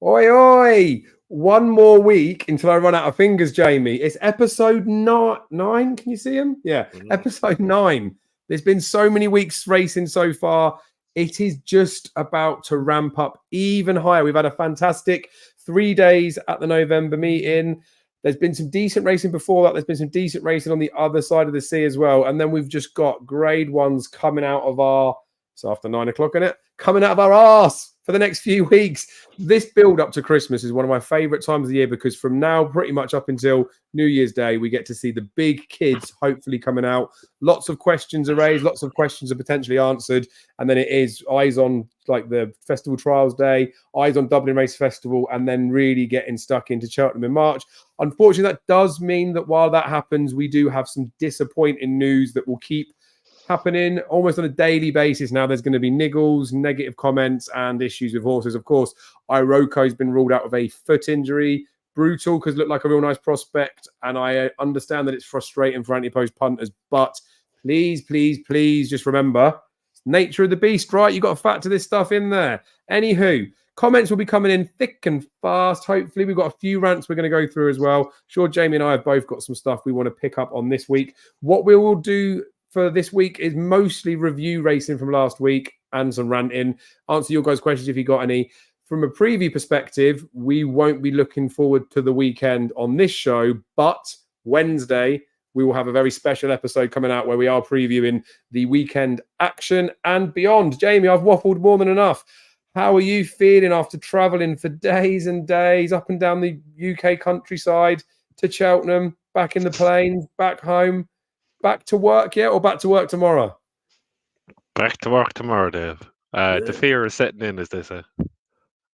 Oi, oi! One more week until I run out of fingers, Jamie. It's episode nine. Can you see him? Yeah, episode 9. There's been so many weeks racing so far. It is just about to ramp up even higher. We've had a fantastic 3 days at the November meeting. There's been some decent racing before that. There's been some decent racing on the other side of the sea as well. And then we've just got grade ones coming out of our, it's after 9 o'clock, isn't it? Coming out of our arse for the next few weeks. This build up to Christmas is one of my favorite times of the year because from now pretty much up until New Year's Day, we get to see the big kids hopefully coming out. Lots of questions are raised, lots of questions are potentially answered. And then it is eyes on like the Festival Trials Day, eyes on Dublin Race Festival, and then really getting stuck into Cheltenham in March. Unfortunately, that does mean that while that happens, we do have some disappointing news that will keep happening almost on a daily basis. Now there's going to be niggles, negative comments, and issues with horses. Of course, Iroko's been ruled out with a foot injury. Brutal because looked like a real nice prospect, and I understand that it's frustrating for anti-post punters, but please just remember, it's nature of the beast, right? You've got to factor this stuff in there. Anywho, comments will be coming in thick and fast. Hopefully, we've got a few rants we're going to go through as well. Sure, Jamie and I have both got some stuff we want to pick up on this week. What we will do for this week is mostly review racing from last week and some ranting. Answer your guys' questions if you got any. From a preview perspective, we won't be looking forward to the weekend on this show, but Wednesday, we will have a very special episode coming out where we are previewing the weekend action and beyond. Jamie, I've waffled more than enough. How are you feeling after travelling for days and days up and down the UK countryside to Cheltenham, back in the plains, back home? Back to work yet, or back to work tomorrow? Back to work tomorrow, Dave. The fear is setting in, as they say.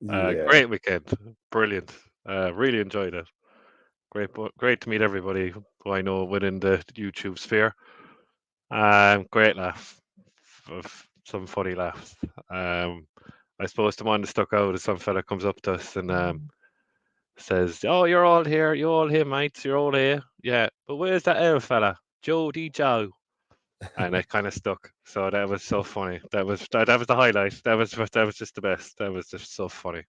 Great weekend. Brilliant. Really enjoyed it. Great to meet everybody who I know within the YouTube sphere. Great laugh. Some funny laughs. I suppose the one that stuck out is some fella comes up to us and says, "Oh, you're all here. You're all here, mates. You're all here. Yeah, but where's that other fella? Jody Joe." And it kind of stuck. So that was so funny. That was the highlight. That was just the best. That was just so funny.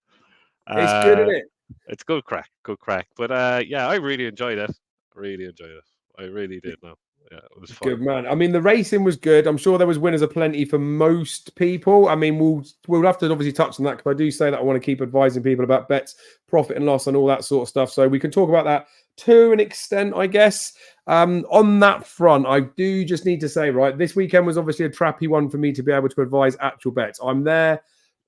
It's good, isn't it? It's good crack. But yeah, I really enjoyed it. I really did. No, yeah, it was fun. Good man. I mean, the racing was good. I'm sure there was winners aplenty for most people. I mean, we'll have to obviously touch on that because I do say that I want to keep advising people about bets, profit and loss, and all that sort of stuff. So we can talk about that to an extent, I guess. On that front, I do just need to say, right, this weekend was obviously a trappy one for me to be able to advise actual bets. I'm there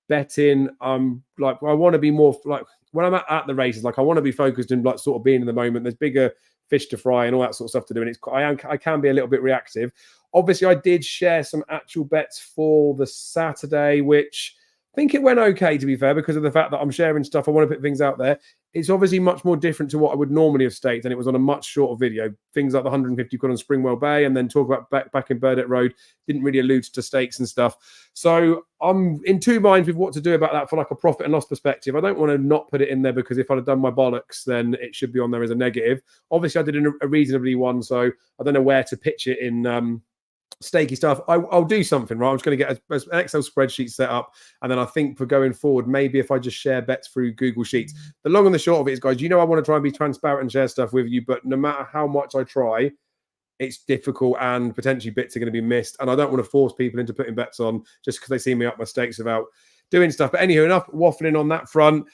betting. Like, I want to be more like when I'm at the races, like I want to be focused and like sort of being in the moment. There's bigger fish to fry and all that sort of stuff to do, and I can be a little bit reactive. Obviously, I did share some actual bets for the Saturday, which I think it went okay, to be fair, because of the fact that I'm sharing stuff. I want to put things out there. It's obviously much more different to what I would normally have staked, and it was on a much shorter video. Things like the 150 quid on Springwell Bay, and then talk about back in Burdett Road didn't really allude to stakes and stuff. So I'm in two minds with what to do about that for like a profit and loss perspective. I don't want to not put it in there because if I'd have done my bollocks, then it should be on there as a negative. Obviously, I did a reasonably one, so I don't know where to pitch it in stakey stuff. I'll do something, right? I'm just going to get an Excel spreadsheet set up, and then I think for going forward, maybe if I just share bets through Google Sheets. The long and the short of it is, guys, I want to try and be transparent and share stuff with you, but no matter how much I try, it's difficult and potentially bits are going to be missed, and I don't want to force people into putting bets on just because they see me up my stakes without doing stuff. But anywho, enough waffling on that front.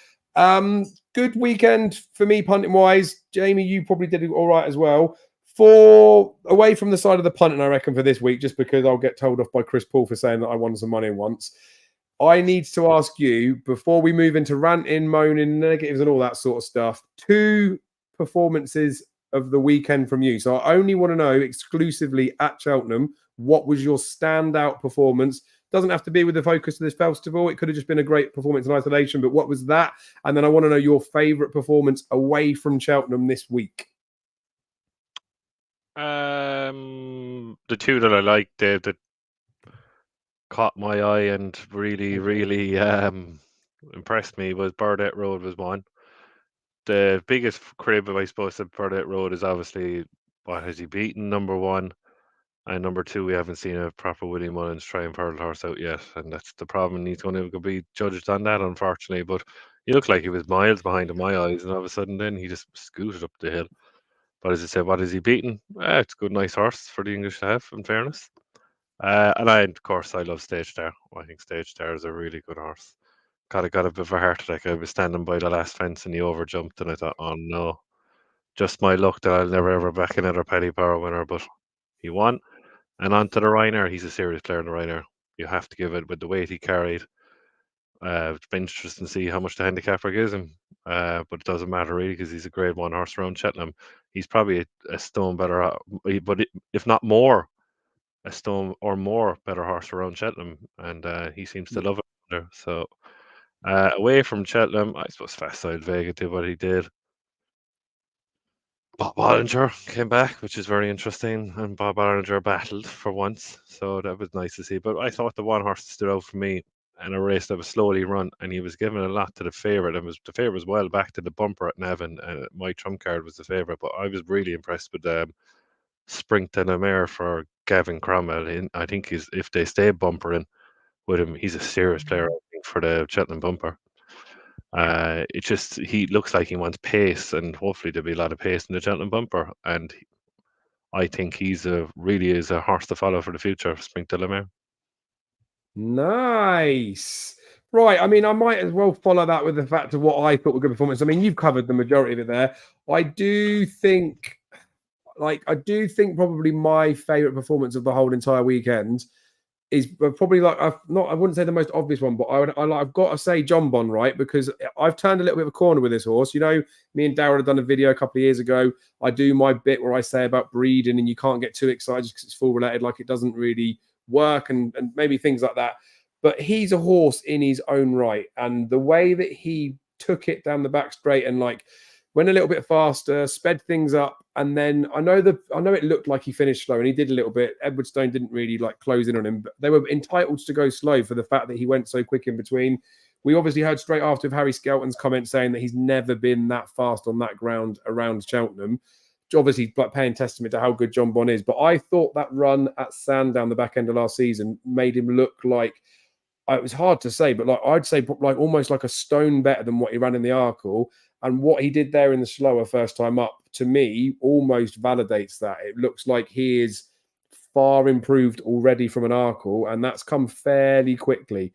Good weekend for me punting wise. Jamie, you probably did all right as well. For away from the side of the punting, I reckon, for this week, just because I'll get told off by Chris Paul for saying that I won some money once. I need to ask you, before we move into ranting, moaning, negatives and all that sort of stuff, 2 performances of the weekend from you. So I only want to know exclusively at Cheltenham, what was your standout performance? Doesn't have to be with the focus of this festival. It could have just been a great performance in isolation, but what was that? And then I want to know your favourite performance away from Cheltenham this week. The 2 that I liked, Dave, that caught my eye and really impressed me was Burdett Road was one. The biggest crib, I suppose, of Burdett Road is obviously what has he beaten, number 1, and number 2, we haven't seen a proper Willie Mullins try and pearl horse out yet, and that's the problem. He's going to be judged on that, unfortunately. But He looked like he was miles behind in my eyes, and all of a sudden, then he just scooted up the hill. But as I said, what is he beating? It's a good, nice horse for the English to have, in fairness. And of course, I love Stage Star. I think Stage Star is a really good horse. Got a bit of a heart attack. I was standing by the last fence and he overjumped, and I thought, oh no, just my luck that I'll never ever back another Paddy Power winner. But he won, and onto the Ryanair. He's a serious player in the Ryanair. You have to give it with the weight he carried. It's been interesting to see how much the handicapper gives him. But it doesn't matter really because he's a grade one horse around Cheltenham. He's probably a stone better, if not more, a stone or more better horse around Cheltenham, and he seems to love it there. So away from Cheltenham, I suppose Fast Side Vega did what he did. Bob Bollinger came back, which is very interesting, and Bob Bollinger battled for once, so that was nice to see. But I thought the one horse that stood out for me in a race that was slowly run, and he was given a lot to the favourite, and the favourite was well back to the bumper at Navan, and my trump card was the favourite. But I was really impressed with Springton a mare for Gavin Cromwell. I think if they stay bumpering with him, he's a serious player, I think, for the Cheltenham bumper. He looks like he wants pace, and hopefully there'll be a lot of pace in the Cheltenham bumper. And I think he's really is a horse to follow for the future, Springton Lemare. Nice. Right. I mean, I might as well follow that with the fact of what I thought were good performance. I mean, you've covered the majority of it there. I do think probably my favorite performance of the whole entire weekend is probably I wouldn't say the most obvious one, but I've got to say Jonbon, right? Because I've turned a little bit of a corner with this horse. You know, me and Darren had done a video a couple of years ago. I do my bit where I say about breeding and you can't get too excited because it's full related, like it doesn't really work and maybe things like that. But he's a horse in his own right. And the way that he took it down the back straight and went a little bit faster, sped things up, and then I know it looked like he finished slow, and he did a little bit. Edwardstone didn't really close in on him, but they were entitled to go slow for the fact that he went so quick in between. We obviously heard straight after of Harry Skelton's comment saying that he's never been that fast on that ground around Cheltenham. Obviously, paying testament to how good Jonbon is. But I thought that run at Sandown the back end of last season made him look like, it was hard to say, but I'd say almost like a stone better than what he ran in the Arkle. And what he did there in the slower first time up, to me, almost validates that. It looks like he is far improved already from an Arkle, and that's come fairly quickly.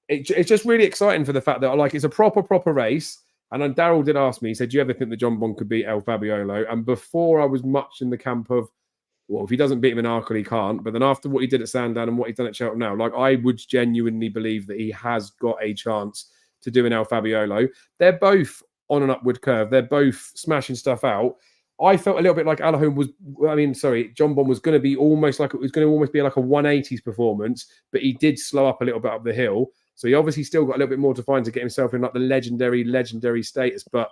It's just really exciting for the fact that it's a proper race. And then Daryl did ask me, he said, do you ever think that Jonbon could beat El Fabiolo? And before I was much in the camp of, well, if he doesn't beat him in Arkle, he can't. But then after what he did at Sandown and what he's done at Cheltenham now, I would genuinely believe that he has got a chance to do an El Fabiolo. They're both on an upward curve. They're both smashing stuff out. I felt a little bit like Jonbon was going to be almost like it was going to almost be like a 180s performance, but he did slow up a little bit up the hill. So he obviously still got a little bit more to find to get himself in the legendary status. But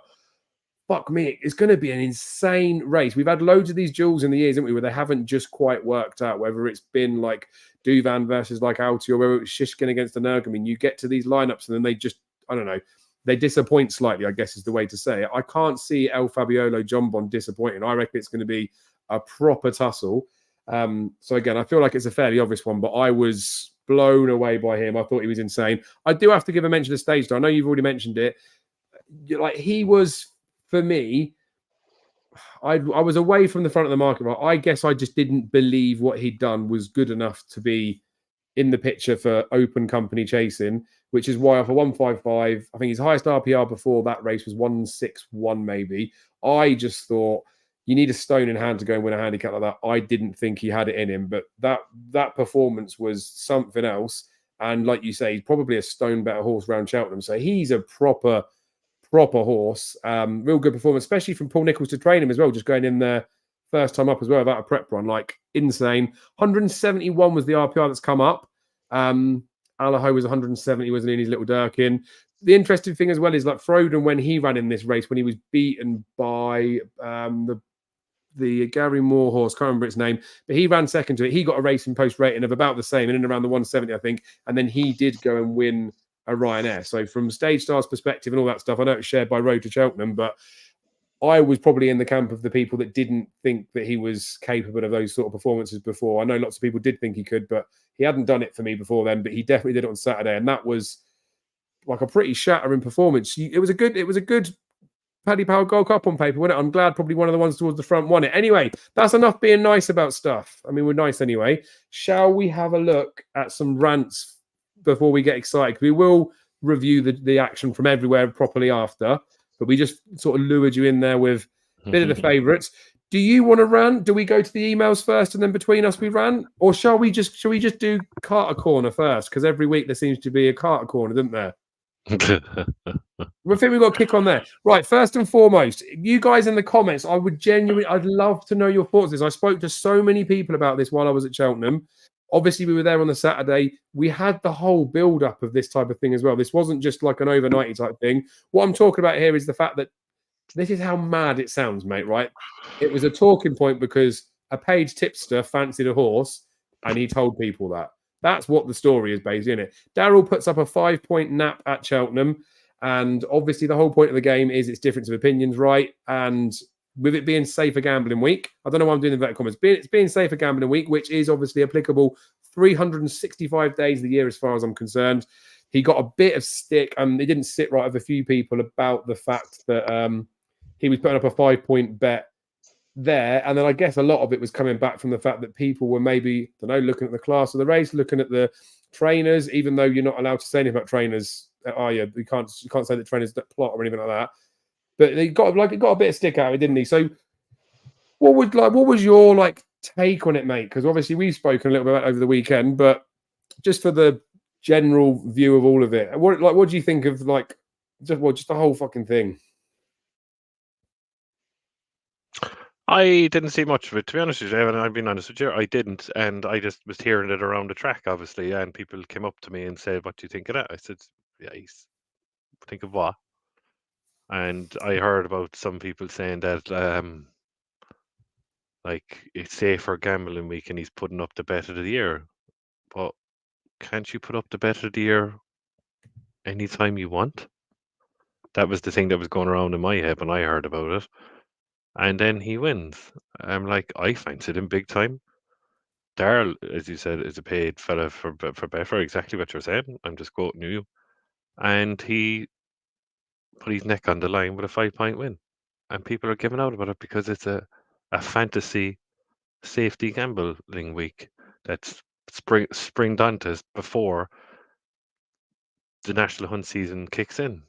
fuck me, it's going to be an insane race. We've had loads of these duels in the years, haven't we, where they haven't just quite worked out, whether it's been like Duvan versus Alti or whether it was Shishkin against the Nergamin. You get to these lineups and then they just, I don't know, they disappoint slightly, I guess is the way to say it. I can't see El Fabiolo Jonbon disappointing. I reckon it's going to be a proper tussle. So again, I feel like it's a fairly obvious one, but I was blown away by him. I thought he was insane. I do have to give a mention to Stage Star. I know you've already mentioned it. He was, for me, I was away from the front of the market. I guess I just didn't believe what he'd done was good enough to be in the picture for open company chasing, which is why for 155, I think his highest RPR before that race was 161 maybe. I just thought you need a stone in hand to go and win a handicap like that. I didn't think he had it in him, but that performance was something else. And like you say, he's probably a stone better horse around Cheltenham. So he's a proper horse. Real good performance, especially from Paul Nicholls to train him as well, just going in there first time up as well without a prep run, insane. 171 was the RPR that's come up. Allaho was 170, wasn't he, in his little Durkin. The interesting thing as well is Frodon, when he ran in this race, when he was beaten by the Gary Moore horse, can't remember its name, but he ran second to it. He got a racing post rating of about the same, in and around the 170, I think. And then he did go and win a Ryanair. So from Stage Star's perspective and all that stuff, I know it's shared by Road to Cheltenham, but I was probably in the camp of the people that didn't think that he was capable of those sort of performances before. I know lots of people did think he could, but he hadn't done it for me before then, but he definitely did it on Saturday. And that was like a pretty shattering performance. It was a good Paddy Power Gold Cup on paper, wasn't it? I'm glad probably one of the ones towards the front won it. Anyway, that's enough being nice about stuff. I mean, we're nice anyway. Shall we have a look at some rants before we get excited? We will review the action from everywhere properly after, but we just sort of lured you in there with a bit of the favourites. Do you want to rant? Do we go to the emails first and then between us we rant? Or shall we just do Carter Corner first? Because every week there seems to be a Carter Corner, doesn't there? I think we've got to kick on there. Right, first and foremost, you guys in the comments, I'd love to know your thoughts on this. I spoke to so many people about this while I was at Cheltenham. Obviously, we were there on the Saturday. We had the whole build-up of this type of thing as well. This wasn't just like an overnighty type thing. What I'm talking about here is the fact that this is how mad it sounds, mate, right? It was a talking point because a paid tipster fancied a horse and he told people that. That's what the story is based in it. Daryl puts up a 5-point nap at Cheltenham. And obviously, the whole point of the game is it's difference of opinions, right? And with it being safer gambling week, I don't know why I'm doing the inverted commas. It's being safer gambling week, which is obviously applicable 365 days of the year, as far as I'm concerned. He got a bit of stick, and it didn't sit right with a few people about the fact that he was putting up a 5-point bet there. And then I guess a lot of it was coming back from the fact that people were maybe, I don't know, looking at the class of the race, looking at the trainers, even though you're not allowed to say anything about trainers. Oh yeah, you can't say that trainers don't plot or anything like that. But he got a bit of stick out of it, didn't he? So what was your take on it, mate? Because obviously we've spoken a little bit about it over the weekend, but just for the general view of all of it, what do you think of just the whole fucking thing? I didn't see much of it, to be honest with you, and I've been honest with you, I didn't, and I just was hearing it around the track, obviously, and people came up to me and said, "What do you think of that?" I said, "Yeah, think of what?" And I heard about some people saying that, it's safer gambling week, and he's putting up the bet of the year. But can't you put up the bet of the year anytime you want? That was the thing that was going around in my head when I heard about it. And then he wins. I'm like, I fancied him big time. Darrell, as you said, is a paid fella for Betfair, exactly what you're saying. I'm just quoting you. And he put his neck on the line with a 5-point win. And people are giving out about it because it's a fantasy safety gambling week that's springed onto us before the National Hunt season kicks in,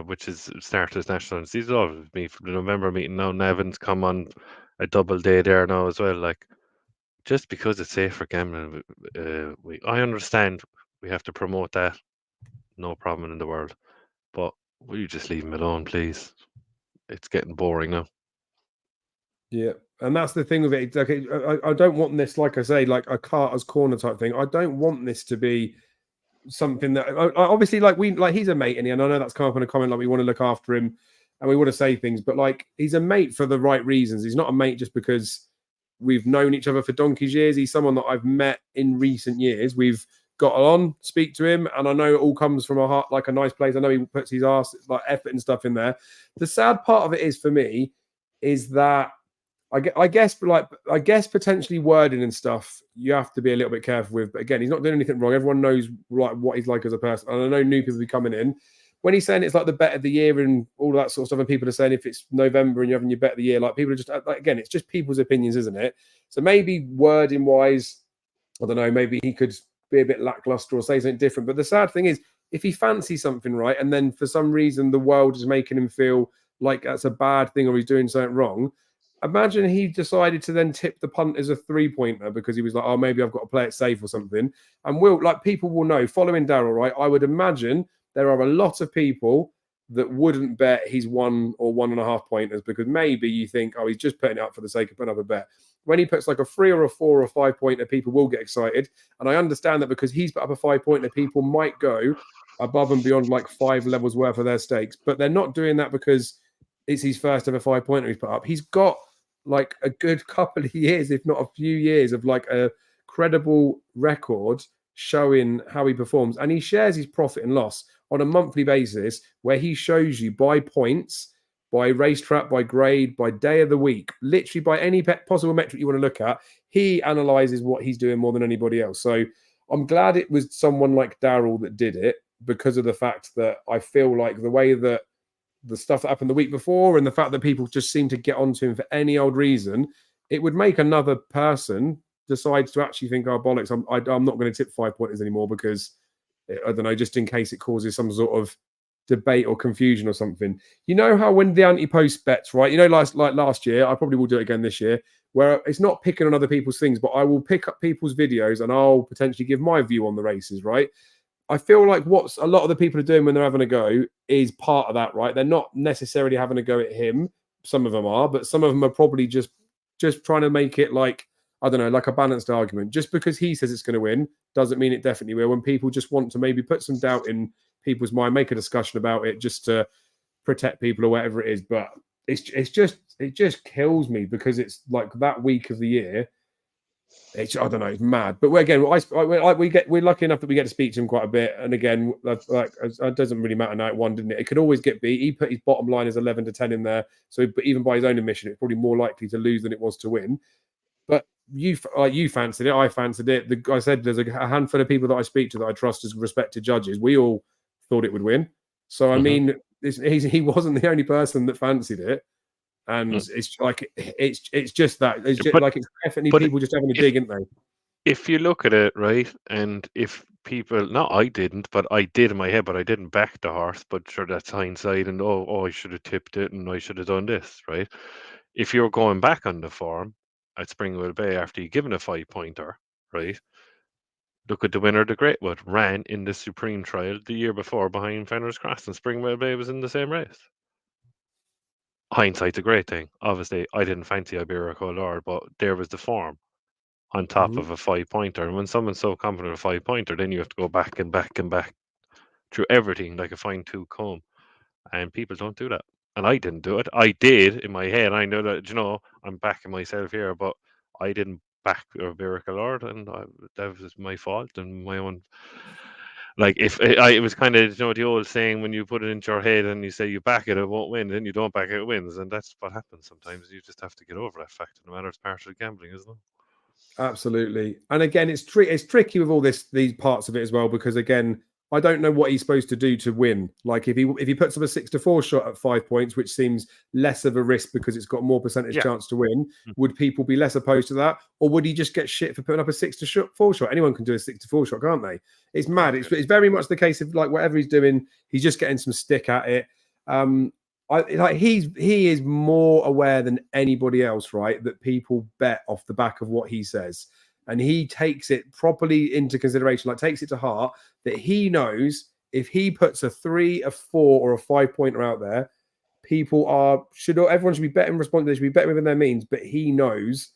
which is started as National Hunt season. Oh, me from the November meeting now. Nevin's come on a double day there now as well. Like, just because it's safe for gambling, I understand we have to promote that. No problem in the world. But will you just leave him alone, please? It's getting boring now. Yeah, and that's the thing with it. Like, I don't want this, like I say, like a Carter's Corner type thing. I don't want this to be something that obviously, he's a mate, and I know that's come up in a comment, like we want to look after him and we want to say things, but like he's a mate for the right reasons. He's not a mate just because we've known each other for donkey's years. He's someone that I've met in recent years. We've got on, speak to him, and I know it all comes from a heart, like a nice place. I know he puts his ass, like, effort and stuff in there. The sad part of it is, for me, is that I guess potentially wording and stuff you have to be a little bit careful with. But again, he's not doing anything wrong. Everyone knows what he's like as a person. And I know new people will be coming in. When he's saying it's like the bet of the year and all that sort of stuff, and people are saying if it's November and you're having your bet of the year, like people are just again, it's just people's opinions, isn't it? So maybe wording wise, I don't know, maybe he could be a bit lackluster or say something different. But the sad thing is, if he fancies something right, and then for some reason the world is making him feel like that's a bad thing or he's doing something wrong. Imagine he decided to then tip the punt as a 3-pointer because he was like, oh, maybe I've got to play it safe or something. And people will know, following Daryl, right? I would imagine there are a lot of people that wouldn't bet he's 1 or 1.5 pointers because maybe you think, oh, he's just putting it up for the sake of putting up a bet. When he puts like a 3 or a 4 or a 5-pointer, people will get excited. And I understand that because he's put up a 5-pointer, people might go above and beyond like 5 levels worth of their stakes. But they're not doing that because it's his first ever 5-pointer he's put up. He's got like a good couple of years, if not a few years, of like a credible record showing how he performs. And he shares his profit and loss on a monthly basis where he shows you by points, by racetrack, by grade, by day of the week, literally by any possible metric you want to look at. He analyzes what he's doing more than anybody else. So I'm glad it was someone like Daryl that did it. because of the fact that I feel like the way that the stuff that happened the week before and the fact that people just seem to get onto him for any old reason, it would make another person decide to actually think, oh, bollocks, I'm not going to tip 5 pointers anymore because, I don't know, just in case it causes some sort of debate or confusion or something. You know how when the anti-post bets, right? You know, like last year, I probably will do it again this year, where it's not picking on other people's things, but I will pick up people's videos and I'll potentially give my view on the races, right? I feel like what a lot of the people are doing when they're having a go is part of that, right? They're not necessarily having a go at him. Some of them are, but some of them are probably just trying to make it like, I don't know, like a balanced argument. Just because he says it's going to win doesn't mean it definitely will. When people just want to maybe put some doubt in people's mind, make a discussion about it just to protect people or whatever it is. But it just kills me because it's like that week of the year. I don't know, it's mad. But we're lucky enough that we get to speak to him quite a bit. And again, like it doesn't really matter now. It won, didn't it? It could always get beat. He put his bottom line as 11 to 10 in there. So, but even by his own admission, it's probably more likely to lose than it was to win. But you fancied it. I fancied it. I said there's a handful of people that I speak to that I trust as respected judges. We all thought it would win. So I mean, he wasn't the only person that fancied it. And it's like it's just that it's just, like it's definitely people just having a dig, isn't they? If you look at it, right, and if people, no, I didn't, but I did in my head, but I didn't back the horse. But sure, that's hindsight, and I should have tipped it, and I should have done this, right? If you're going back on the form at Springwell Bay after you given a 5-pointer, right? Look at the winner of the Great Wood, ran in the Supreme Trial the year before behind Fenner's Cross, and Springwell Bay was in the same race. Hindsight's a great thing. Obviously, I didn't fancy Iberico Lord, but there was the form on top of a 5-pointer. And when someone's so confident of a 5-pointer, then you have to go back and back and back through everything like a fine-tooth comb. And people don't do that. And I didn't do it. I did in my head. I know that, I'm backing myself here, but I didn't back Iberico Lord, and that was my fault and my own. Like if it was kind of the old saying, when you put it into your head and you say you back it, it won't win. Then you don't back it, it wins, and that's what happens sometimes. You just have to get over that fact. No matter, it's part of gambling, isn't it? Absolutely. And again, it's tricky with all these parts of it as well, because again, I don't know what he's supposed to do to win. Like if he puts up a 6-4 shot at 5 points, which seems less of a risk because it's got more percentage chance to win, would people be less opposed to that? Or would he just get shit for putting up a 6-4 shot? Anyone can do a 6-4 shot, can't they? It's mad. It's very much the case of like whatever he's doing, he's just getting some stick at it. He is more aware than anybody else, right? That people bet off the back of what he says. And he takes it properly into consideration, like takes it to heart, that he knows if he puts a 3, a 4, or a 5-pointer out there, everyone should be betting responsibly, they should be betting within their means, but he knows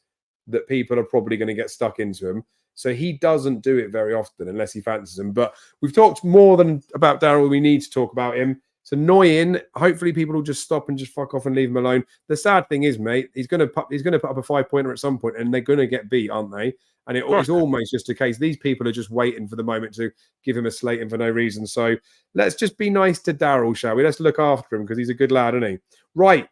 that people are probably going to get stuck into him. So he doesn't do it very often unless he fancies him. But we've talked more than about Daryl. We need to talk about him. It's annoying. Hopefully people will just stop and just fuck off and leave him alone. The sad thing is, mate, he's going to put up a 5-pointer at some point, and they're going to get beat, aren't they? And it's almost just a case. These people are just waiting for the moment to give him a slating for no reason. So let's just be nice to Daryl, shall we? Let's look after him because he's a good lad, isn't he? Right.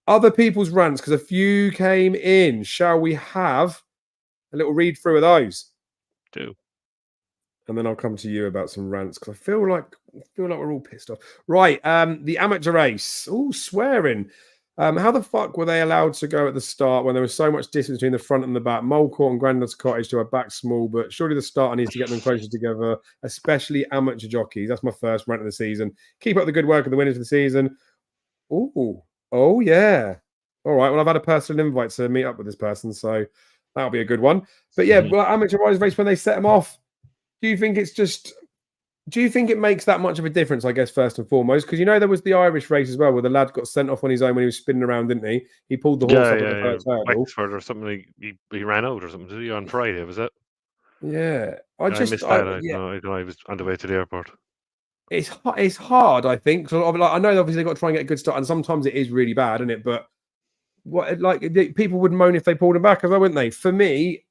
Other people's rants, because a few came in. Shall we have a little read through of those? Do. And then I'll come to you about some rants because I feel like we're all pissed off. Right. The amateur race. Oh, swearing. How the fuck were they allowed to go at the start when there was so much distance between the front and the back? Molecourt and Grandad's Cottage to a back small, but surely the starter needs to get them closer together, especially amateur jockeys. That's my first rant of the season. Keep up the good work of the winners of the season. Oh yeah. All right. Well, I've had a personal invite to meet up with this person, so that'll be a good one. But yeah, well, amateur race when they set them off. Do you think it makes that much of a difference, I guess, first and foremost? Because, there was the Irish race as well, where the lad got sent off on his own when he was spinning around, didn't he? He pulled the horse up at the first hurdle. Wexford or something, he ran out or something, did he, on Friday, was it? Yeah. I missed that. I was on the way to the airport. It's hard, I think. So, I know, obviously, they've got to try and get a good start, and sometimes it is really bad, isn't it? But people would moan if they pulled him back as well, wouldn't they? For me,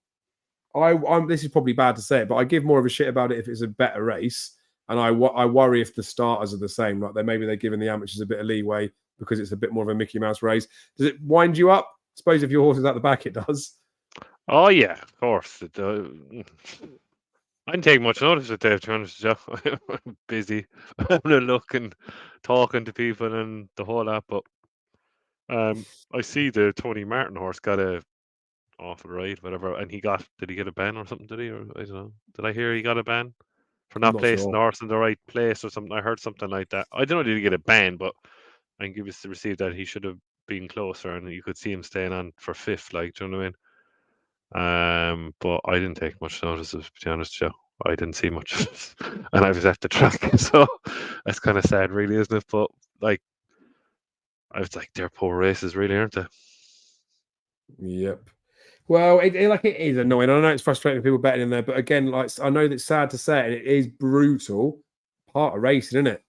this is probably bad to say it, but I give more of a shit about it if it's a better race. And I worry if the starters are the same. Like maybe they're giving the amateurs a bit of leeway because it's a bit more of a Mickey Mouse race. Does it wind you up? I suppose if your horse is at the back, it does. Oh yeah, of course. I didn't take much notice of Dave, to be honest with you. I'm busy having a look and talking to people and the whole lot. But I see the Tony Martin horse got a awful ride, whatever, and did he get a ban or something? Did he? Or I don't know. Did I hear he got a ban for not Not placing the sure. horse in the right place or something? I heard something like that. I don't know. Did he get a ban? But I think he was received that he should have been closer, and you could see him staying on for fifth. Like, do you know what I mean? But I didn't take much notice of, to be honest, Joe. I didn't see much, and I was at the track, so that's kind of sad, really, isn't it? But like, I was like, they're poor races, really, aren't they? Yep. Well, it is annoying. I know it's frustrating for people betting in there, but again, like I know that's sad to say, and it is brutal. Part of racing, isn't it?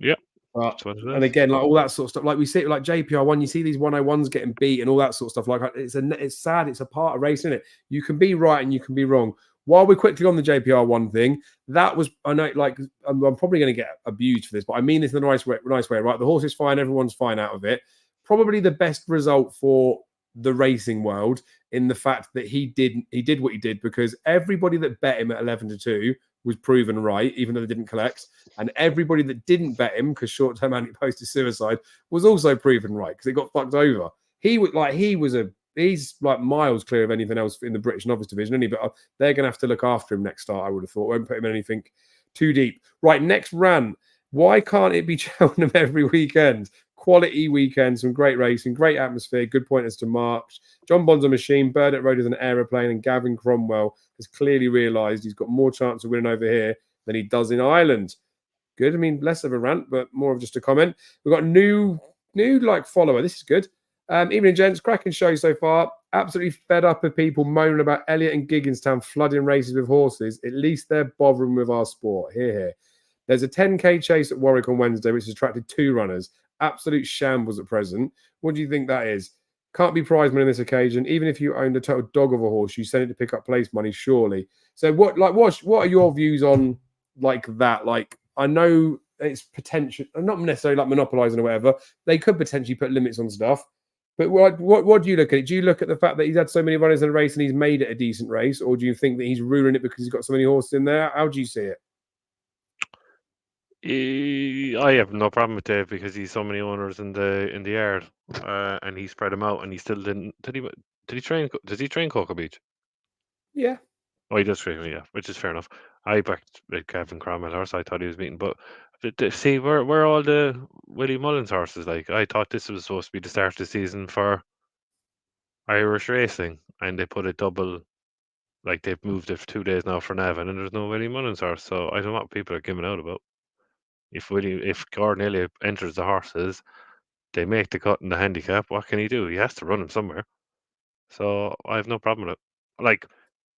Yep. But That's what it and is. again, like all that sort of stuff, like we see, like JPR1, you see these 101s getting beat and all that sort of stuff. Like it's sad. It's a part of racing, isn't it? You can be right and you can be wrong. While we're quickly on the JPR1 thing, that was, I know, like I'm probably going to get abused for this, but I mean this in the nice way, right? The horse is fine, everyone's fine out of it. Probably the best result for the racing world in the fact that he did what he did, because everybody that bet him at 11-2 was proven right, even though they didn't collect. And everybody that didn't bet him, because short-term anti-posted suicide, was also proven right because it got fucked over. He's like miles clear of anything else in the British novice division, only, but they're going to have to look after him next start, I would have thought. Won't put him in anything too deep. Right, next rant. Why can't it be Cheltenham every weekend? Quality weekend, some great racing, great atmosphere, good pointers to March. Jonbon's a machine, Burdett Road is an aeroplane, and Gavin Cromwell has clearly realised he's got more chance of winning over here than he does in Ireland. Good. I mean, less of a rant, but more of just a comment. We've got new like follower. This is good. Evening, gents. Cracking show so far. Absolutely fed up of people moaning about Elliott and Gigginstown flooding races with horses. At least they're bothering with our sport. Here. There's a 10k chase at Warwick on Wednesday, which has attracted 2 runners. Absolute shambles at present. What do you think that is? Can't be prize money on this occasion. Even if you owned a total dog of a horse, you send it to pick up place money, surely. So what are your views on like that? Like, I know it's potential, not necessarily like monopolizing or whatever. They could potentially put limits on stuff. But what do you look at it? Do you look at the fact that he's had so many runners in a race and he's made it a decent race, or do you think that he's ruining it because he's got so many horses in there? How do you see it? I have no problem with Dave because he's so many owners in the yard, and he spread them out, and he still didn't. Did he train? Does he train Cocoa Beach? Yeah. Oh, he does train, yeah, which is fair enough. I backed Kevin Cromwell horse. I thought he was beaten, but see where all the Willie Mullins horses. Like, I thought this was supposed to be the start of the season for Irish racing, and they put a double. Like, they've moved it for 2 days now for Navan, and there's no Willie Mullins horse. So I don't know what people are giving out about. If Gordon Elliott enters the horses, they make the cut in the handicap. What can he do? He has to run him somewhere. So I have no problem with it. Like,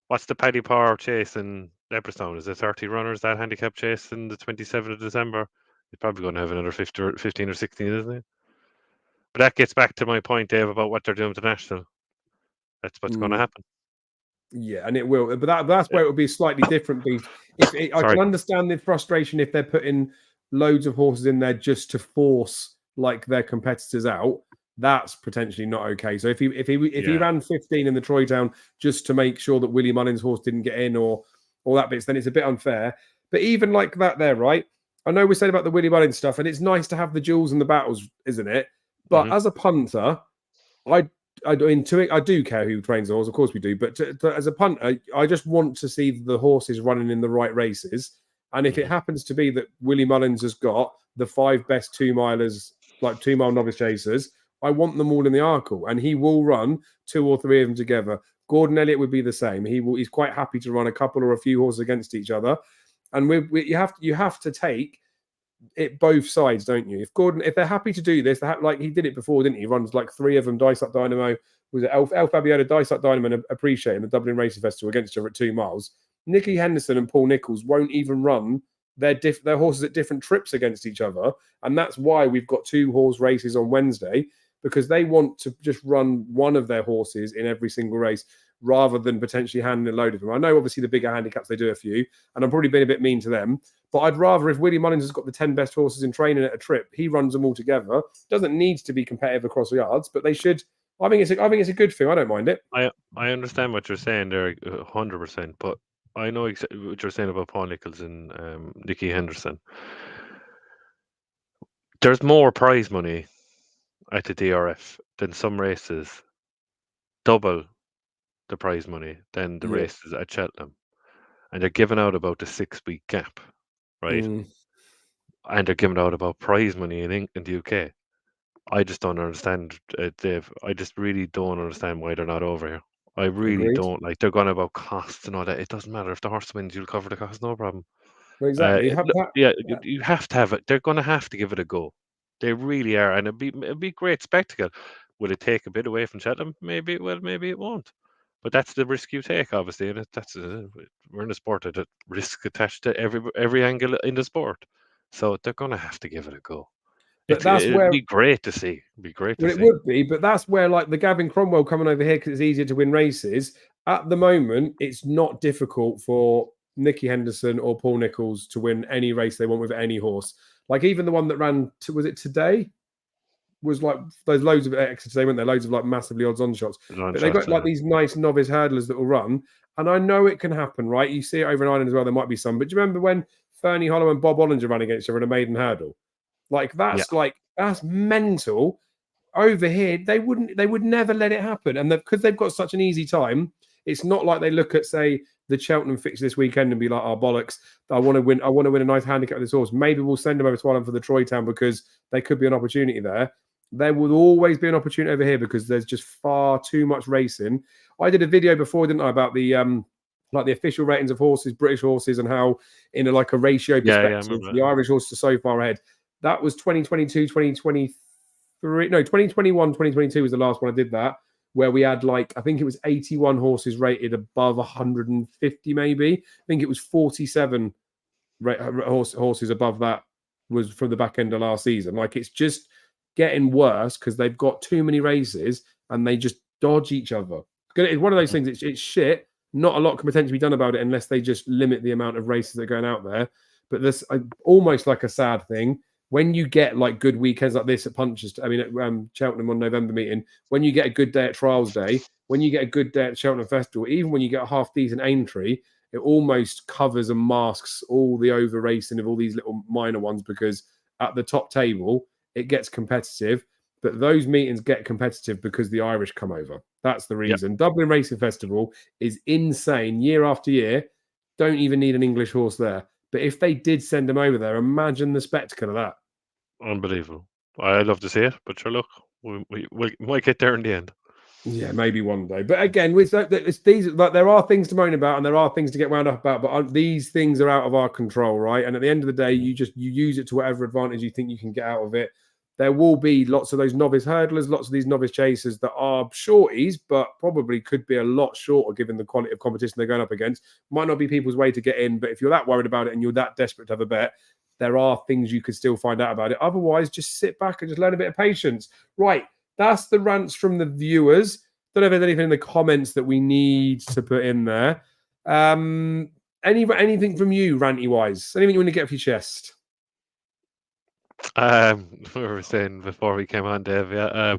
what's the Paddy Power chase in Leopardstown? Is it 30 runners, that handicap chase in the 27th of December? He's probably going to have another 15 or 16, isn't he? But that gets back to my point, Dave, about what they're doing with the National. That's what's going to happen. Yeah, and it will. But that's where it will be a slightly different beast. I can understand the frustration if they're putting loads of horses in there just to force like their competitors out. That's potentially not okay. So if he ran 15 in the Troy Town just to make sure that Willie Mullins' horse didn't get in or all that bits, then it's a bit unfair. But even like that, there, right? I know we said about the Willie Mullins stuff, and it's nice to have the duels and the battles, isn't it? But as a punter, I do care who trains the horse, of course we do. But as a punter, I just want to see the horses running in the right races. And if it happens to be that Willie Mullins has got the 5 best 2-milers, like 2-mile novice chasers, I want them all in the Arkle, and he will run 2 or 3 of them together. Gordon Elliott would be the same. He's quite happy to run a couple or a few horses against each other. And you have to take it both sides, don't you? If they're happy to do this, like he did it before, didn't he? He runs like 3 of them, Dice Up Dynamo, was it El Fabiano, Dice Up Dynamo, and Appreciate in the Dublin Racing Festival against each other at 2 miles. Nicky Henderson and Paul Nichols won't even run their horses at different trips against each other, and that's why we've got 2 horse races on Wednesday, because they want to just run one of their horses in every single race rather than potentially handing a load of them. I know obviously the bigger handicaps, they do a few, and I'm probably being a bit mean to them, but I'd rather, if Willie Mullins has got the 10 best horses in training at a trip, he runs them all together. Doesn't need to be competitive across the yards, but they should. I think it's a good thing. I don't mind it. I understand what you're saying there, 100%. But I know what you're saying about Paul Nichols and Nicky Henderson. There's more prize money at the DRF than some races, double the prize money than the Yeah. races at Cheltenham, and they're giving out about the 6 week gap, right? And they're giving out about prize money in the UK. I just don't understand, Dave. I just really don't understand why they're not over here. I really Agreed. don't. Like, they're going about costs and all that. It doesn't matter if the horse wins, you'll cover the cost, no problem. Well, exactly. Yeah, you have to have it. They're going to have to give it a go. They really are, and it'd be great spectacle. Will it take a bit away from Cheltenham? Maybe it will, maybe it won't. But that's the risk you take, obviously, and we're in a sport that risk attached to every angle in the sport. So they're going to have to give it a go. But that's It'd where be great to see. It'd be great to Well, it see. would be, but that's where like the Gavin Cromwell coming over here because it's easier to win races. At the moment, it's not difficult for Nicky Henderson or Paul Nichols to win any race they want with any horse. Like even the one that ran, was it today? Was like there's loads of extra today, weren't there? Loads of like massively odds on shots. But they've got like these nice novice hurdlers that will run. And I know it can happen, right? You see it over in Ireland as well. There might be some. But do you remember when Fernie Hollow and Bob Ollinger ran against each other in a maiden hurdle? Like that's mental. Over here, they would never let it happen. And because they've got such an easy time, it's not like they look at, say, the Cheltenham fix this weekend and be like, oh, bollocks, I want to win a nice handicap with this horse. Maybe we'll send them over to Ireland for the Troy Town because there could be an opportunity there. There will always be an opportunity over here because there's just far too much racing. I did a video before, didn't I, about the like the official ratings of horses, British horses, and how in a ratio perspective, the Irish horses are so far ahead. That was 2022, 2023. No, 2021, 2022 was the last one I did that, where we had I think it was 81 horses rated above 150, maybe. I think it was 47 horses above that was from the back end of last season. It's just getting worse because they've got too many races and they just dodge each other. It's one of those things, it's shit. Not a lot can potentially be done about it unless they just limit the amount of races that are going out there. But this almost like a sad thing. When you get good weekends like this at Punches, I mean, at Cheltenham on November meeting, when you get a good day at Trials Day, when you get a good day at Cheltenham Festival, even when you get a half decent Aintree, it almost covers and masks all the over racing of all these little minor ones because at the top table, it gets competitive. But those meetings get competitive because the Irish come over. That's the reason. Yep. Dublin Racing Festival is insane year after year. Don't even need an English horse there. But if they did send them over there, imagine the spectacle of that. Unbelievable. I'd love to see it, but sure, look, we might get there in the end. Yeah, maybe one day. But again, with these, there are things to moan about and there are things to get wound up about. But these things are out of our control, right? And at the end of the day, you use it to whatever advantage you think you can get out of it. There will be lots of those novice hurdlers, lots of these novice chasers that are shorties, but probably could be a lot shorter given the quality of competition they're going up against. Might not be people's way to get in, but if you're that worried about it and you're that desperate to have a bet, there are things you could still find out about it. Otherwise, just sit back and just learn a bit of patience. Right, that's the rants from the viewers. Don't know if there's anything in the comments that we need to put in there. Anything from you, ranty-wise? Anything you want to get off your chest? We were saying before we came on, Dave. Yeah,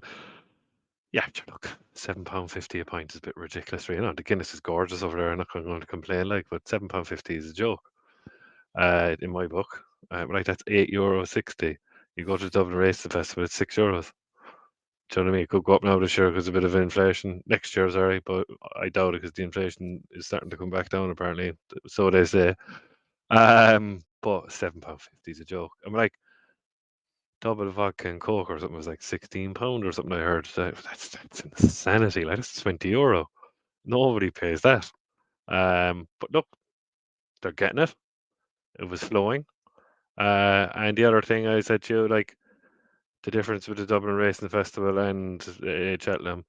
look, £7.50 a pint is a bit ridiculous. You know, the Guinness is gorgeous over there. I'm not going to complain, but £7.50 is a joke. In my book, that's €8.60. You go to the Dublin Racing Festival, it's €6. Do you know what I mean? It could go up now this year because of a bit of inflation. Next year's alright, but I doubt it because the inflation is starting to come back down. Apparently, so they say. But £7.50 is a joke. I'm double vodka and coke or something was £16 or something. I heard that's insanity. That's €20. Nobody pays that. But look, they're getting it. It was flowing. And the other thing I said to you, the difference with the Dublin Racing Festival and Cheltenham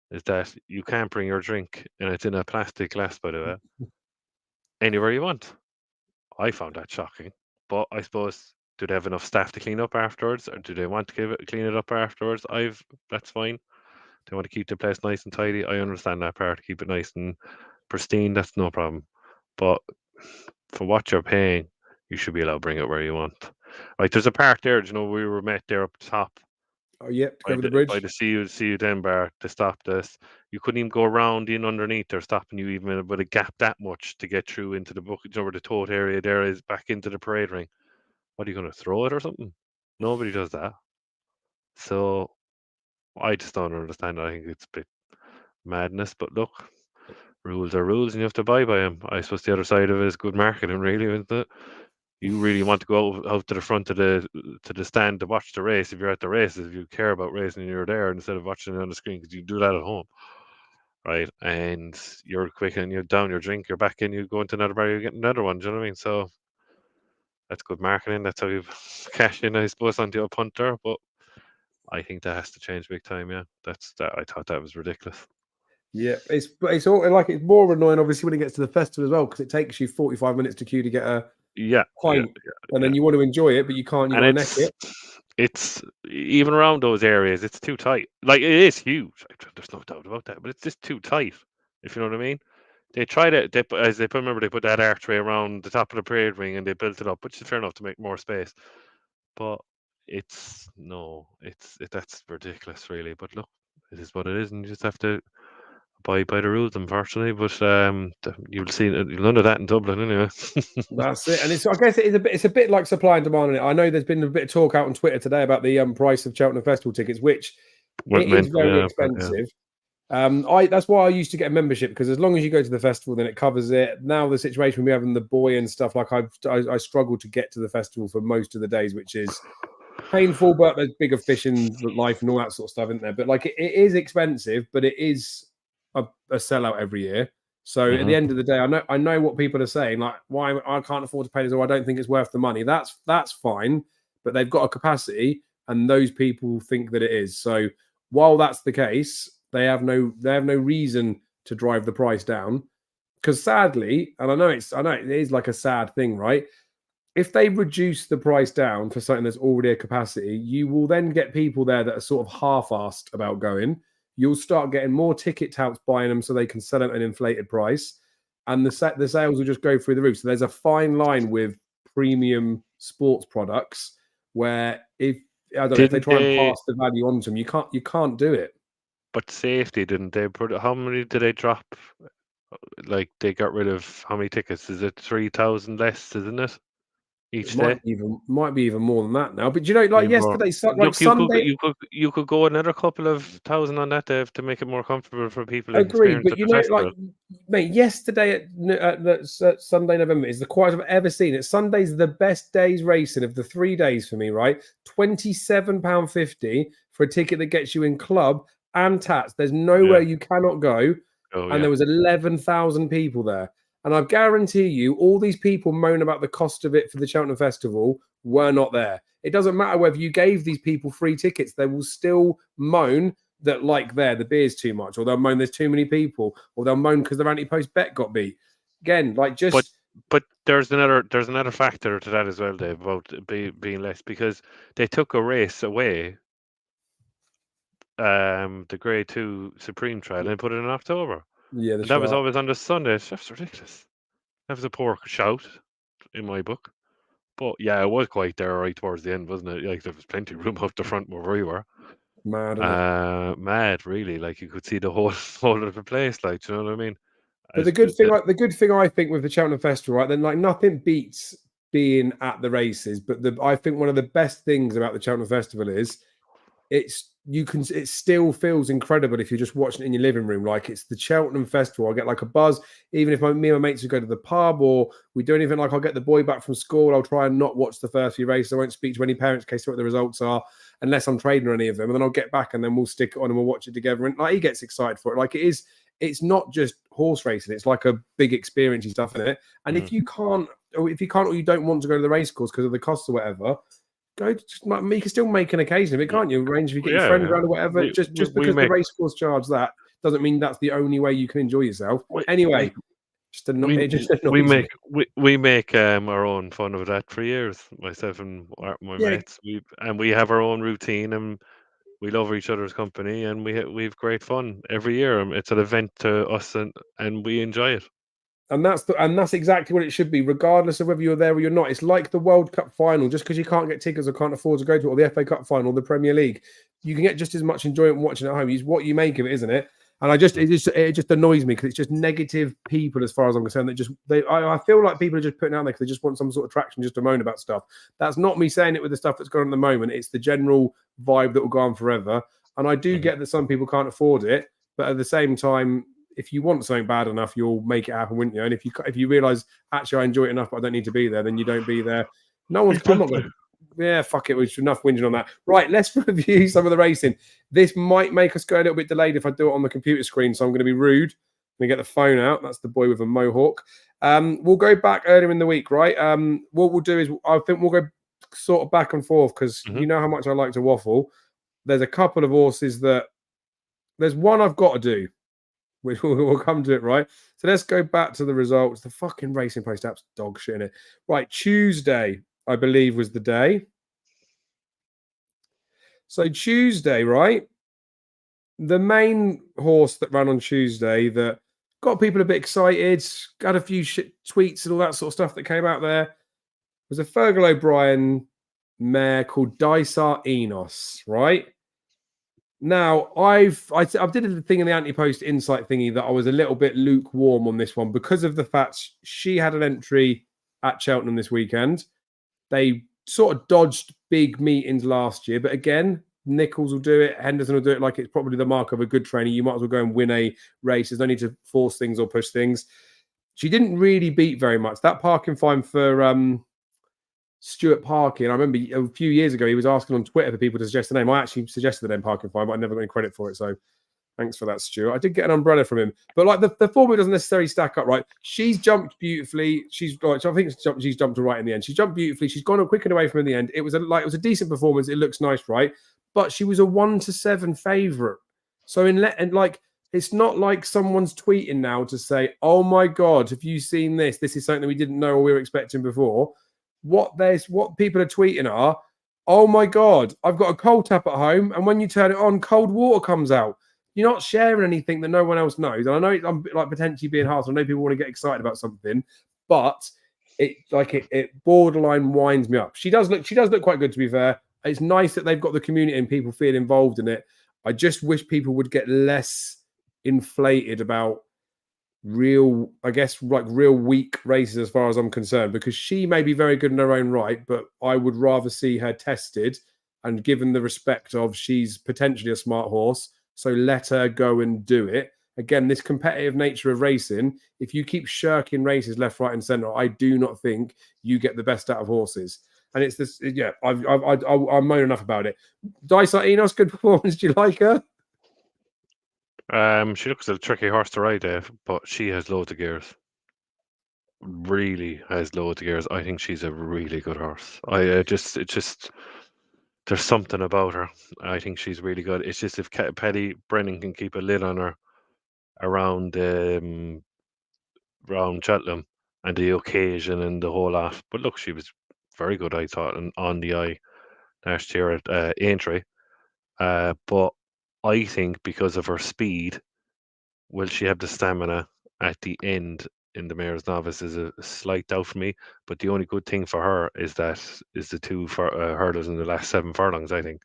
is that you can't bring your drink, and it's in a plastic glass, by the way, anywhere you want. I found that shocking, but I suppose, do they have enough staff to clean up afterwards, or do they want to clean it up afterwards? That's fine. They want to keep the place nice and tidy. I understand that part. Keep it nice and pristine. That's no problem. But for what you're paying, you should be allowed to bring it where you want. There's a part there, we were met there up top. Oh, yep, to go by over the by bridge. the CU then bar to stop this. You couldn't even go around in underneath. They're stopping you even with a gap that much to get through into the bucket over the tote area. There is back into the parade ring. What are you going to throw it or something? Nobody does that. So I just don't understand. I think it's a bit madness. But look, rules are rules, and you have to abide by them. I suppose the other side of it is good marketing, really, isn't it? You really want to go out to the front of the stand to watch the race. If you're at the races, if you care about racing, and you're there instead of watching it on the screen, because you do that at home, right? And you're quick and you're down your drink, you're back in, you go into another bar, you get another one. Do you know what I mean? So that's good marketing. That's how you cash in, I suppose, on the old punter. But I think that has to change big time. Yeah, that's that. I thought that was ridiculous. Yeah, it's all like it's more annoying, obviously, when it gets to the festival as well, because it takes you 45 minutes to queue to get a Yeah, pint, and then you want to enjoy it, but you can't. You and got to neck it. it's even around those areas, it's too tight. Like it is huge. There's no doubt about that, but it's just too tight. If you know what I mean. They tried it. As they remember, they put that archway around the top of the parade ring and they built it up, which is fair enough to make more space. But it's no, that's ridiculous, really. But look, it is what it is, and you just have to abide by the rules, unfortunately. But you'll see none of that in Dublin anyway. That's it, and I guess it's a bit like supply and demand on it. I know there's been a bit of talk out on Twitter today about the price of Cheltenham Festival tickets, which Went it is mental, very yeah, but yeah. expensive. That's why I used to get a membership, because as long as you go to the festival, then it covers it. Now the situation we have in the boy and stuff, like I struggle to get to the festival for most of the days, which is painful. But there's bigger fish in life and all that sort of stuff, isn't there? But like it is expensive, but it is a sellout every year. So at the end of the day, I know what people are saying, like why I can't afford to pay this, or I don't think it's worth the money. That's fine, but they've got a capacity, and those people think that it is. So while that's the case, they have no reason to drive the price down. Because sadly, and I know it is like a sad thing, right? If they reduce the price down for something that's already a capacity, you will then get people there that are sort of half-assed about going. You'll start getting more ticket touts buying them so they can sell at an inflated price, and the sales will just go through the roof. So there's a fine line with premium sports products where if I don't know if they Didn't try and they? pass the value on to them, you can't do it. But safety, didn't they? How many did they drop? Like they got rid of how many tickets? Is it 3,000 less? Isn't it It each day? might be even more than that now. But you know, like Maybe more. yesterday, like Look, you could Sunday, you could go another couple of thousand on that Dave, to make it more comfortable for people to agreed. experience But at you the know, like festival. mate, yesterday at Sunday November is the quietest I've ever seen it. Sunday's the best day's racing of the 3 days for me. Right, £27.50 for a ticket that gets you in club and tats. There's nowhere Yeah. you cannot go, Oh and yeah. there was 11,000 people there. And I guarantee you, all these people moan about the cost of it for the Cheltenham Festival were not there. It doesn't matter whether you gave these people free tickets; they will still moan that like the beer's too much, or they'll moan there's too many people, or they'll moan because their anti-post bet got beat. Again, like But just there's another factor to that as well, Dave, about being less, because they took a race away, the Grade 2 Supreme Trial, and put it in October, yeah, the and that was sharp. always on the Sunday. That's ridiculous. That was a poor shout in my book. But yeah, it was quite there right towards the end, wasn't it? Like there was plenty of room out the front where we were. Mad, isn't it? Mad, really. Like you could see the whole whole of the place. Like, do you know what I mean? But As the, the the good thing I think with the Cheltenham Festival, right? Then like nothing beats being at the races. But I think one of the best things about the Cheltenham Festival is it still feels incredible if you're just watching it in your living room. Like it's the Cheltenham Festival. I get like a buzz, even if me and my mates would go to the pub or we do anything. Like I'll get the boy back from school. I'll try and not watch the first few races. I won't speak to any parents in case what the results are, unless I'm trading on any of them. And then I'll get back and then we'll stick it on and we'll watch it together. And like he gets excited for it. Like it is. It's not just horse racing. It's like a big experience and stuff in it. And if you can't, or you don't want to go to the racecourse because of the costs or whatever, you can still make an occasion of it, can't you? Arrange if you get your friends yeah, around or whatever. we, Just we we because the make racecourse charge that doesn't mean that's the only way you can enjoy yourself. we Anyway, we it just we annoys me. make we make our own fun of that for years. Myself and my Yeah, mates. We have our own routine, and we love each other's company, and we've great fun every year. It's an event to us, and we enjoy it. And that's exactly what it should be, regardless of whether you're there or you're not. It's like the World Cup final. Just because you can't get tickets or can't afford to go to it, or the FA Cup final, or the Premier League, you can get just as much enjoyment watching at home. It's what you make of it, isn't it? And it just annoys me because it's just negative people, as far as I'm concerned. I feel like people are just putting out there because they just want some sort of traction, just to moan about stuff. That's not me saying it with the stuff that's going on at the moment. It's the general vibe that will go on forever. And I do get that some people can't afford it, but at the same time, if you want something bad enough, you'll make it happen, wouldn't you? And if you realize actually I enjoy it enough, but I don't need to be there, then you don't be there. No one's. I'm not going to. Yeah, fuck it. We've enough whinging on that. Right, let's review some of the racing. This might make us go a little bit delayed if I do it on the computer screen, so I'm going to be rude. I'm going to get the phone out. That's the boy with a mohawk. We'll go back earlier in the week, right? What we'll do is I think we'll go sort of back and forth because you know how much I like to waffle. There's a couple of horses that there's one I've got to do. We'll come to it, right? So let's go back to the results. The fucking Racing Post app's dog shit in it. Right, Tuesday, I believe, was the day. So Tuesday, right? The main horse that ran on Tuesday that got people a bit excited, got a few tweets and all that sort of stuff that came out there, was a Fergal O'Brien mare called Dysart Enos, right? Now, I did a thing in the anti-post insight thingy that I was a little bit lukewarm on this one because of the fact she had an entry at Cheltenham this weekend. They sort of dodged big meetings last year, but again, Nichols will do it, Henderson will do it like it's probably the mark of a good trainer. You might as well go and win a race. There's no need to force things or push things. She didn't really beat very much. That parking fine for Stuart Parkin, I remember a few years ago he was asking on Twitter for people to suggest the name. I actually suggested the name Parkin Fine, but I never got any credit for it. So thanks for that, Stuart. I did get an umbrella from him, but like the formula doesn't necessarily stack up, right? She's jumped beautifully. She's like, I think she's jumped right in the end. She jumped beautifully. She's gone quick and away from in the end. It was a decent performance. It looks nice, right? But she was a 1-7 favorite. So it's not like someone's tweeting now to say, "Oh my God, have you seen this? This is something that we didn't know or we were expecting before." What people are tweeting are, "Oh my God, I've got a cold tap at home, and when you turn it on, cold water comes out." You're not sharing anything that no one else knows. And I know I'm like potentially being harsh. I know people want to get excited about something, but it borderline winds me up. She does look quite good, to be fair. It's nice that they've got the community and people feel involved in it. I just wish people would get less inflated about real weak races as far as I'm concerned, because she may be very good in her own right, but I would rather see her tested and given the respect of she's potentially a smart horse, so let her go and do it. Again, this competitive nature of racing, if you keep shirking races left, right and centre, I do not think you get the best out of horses. And it's this, yeah, I'm moaning enough about it. Dysart Enos, good performance. Do you like her? She looks a tricky horse to ride, Dave, but she has loads of gears. Really has loads of gears. I think she's a really good horse. There's something about her. I think she's really good. It's just if Paddy Brennan can keep a lid on her around Cheltenham and the occasion and the whole lot. But look, she was very good, I thought, and on the eye last year at Aintree. But I think because of her speed, will she have the stamina at the end in the Mayor's Novice is a slight doubt for me. But the only good thing for her is the two hurdles in the last 7 furlongs. I think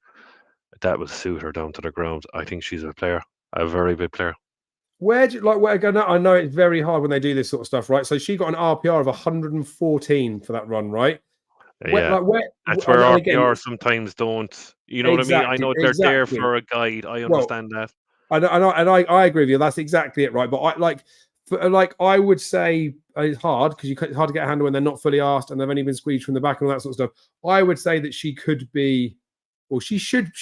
that will suit her down to the ground. I think she's a player, a very big player. Where do you like? I know it's very hard when they do this sort of stuff, right? So she got an RPR of 114 for that run, right? Yeah, that's where RPR sometimes don't. You know what I mean? I know they're there for a guide. I understand that. I agree with you. That's exactly it, right? But I would say it's hard because it's hard to get a handle when they're not fully asked and they've only been squeezed from the back and all that sort of stuff. I would say that she could be, or she should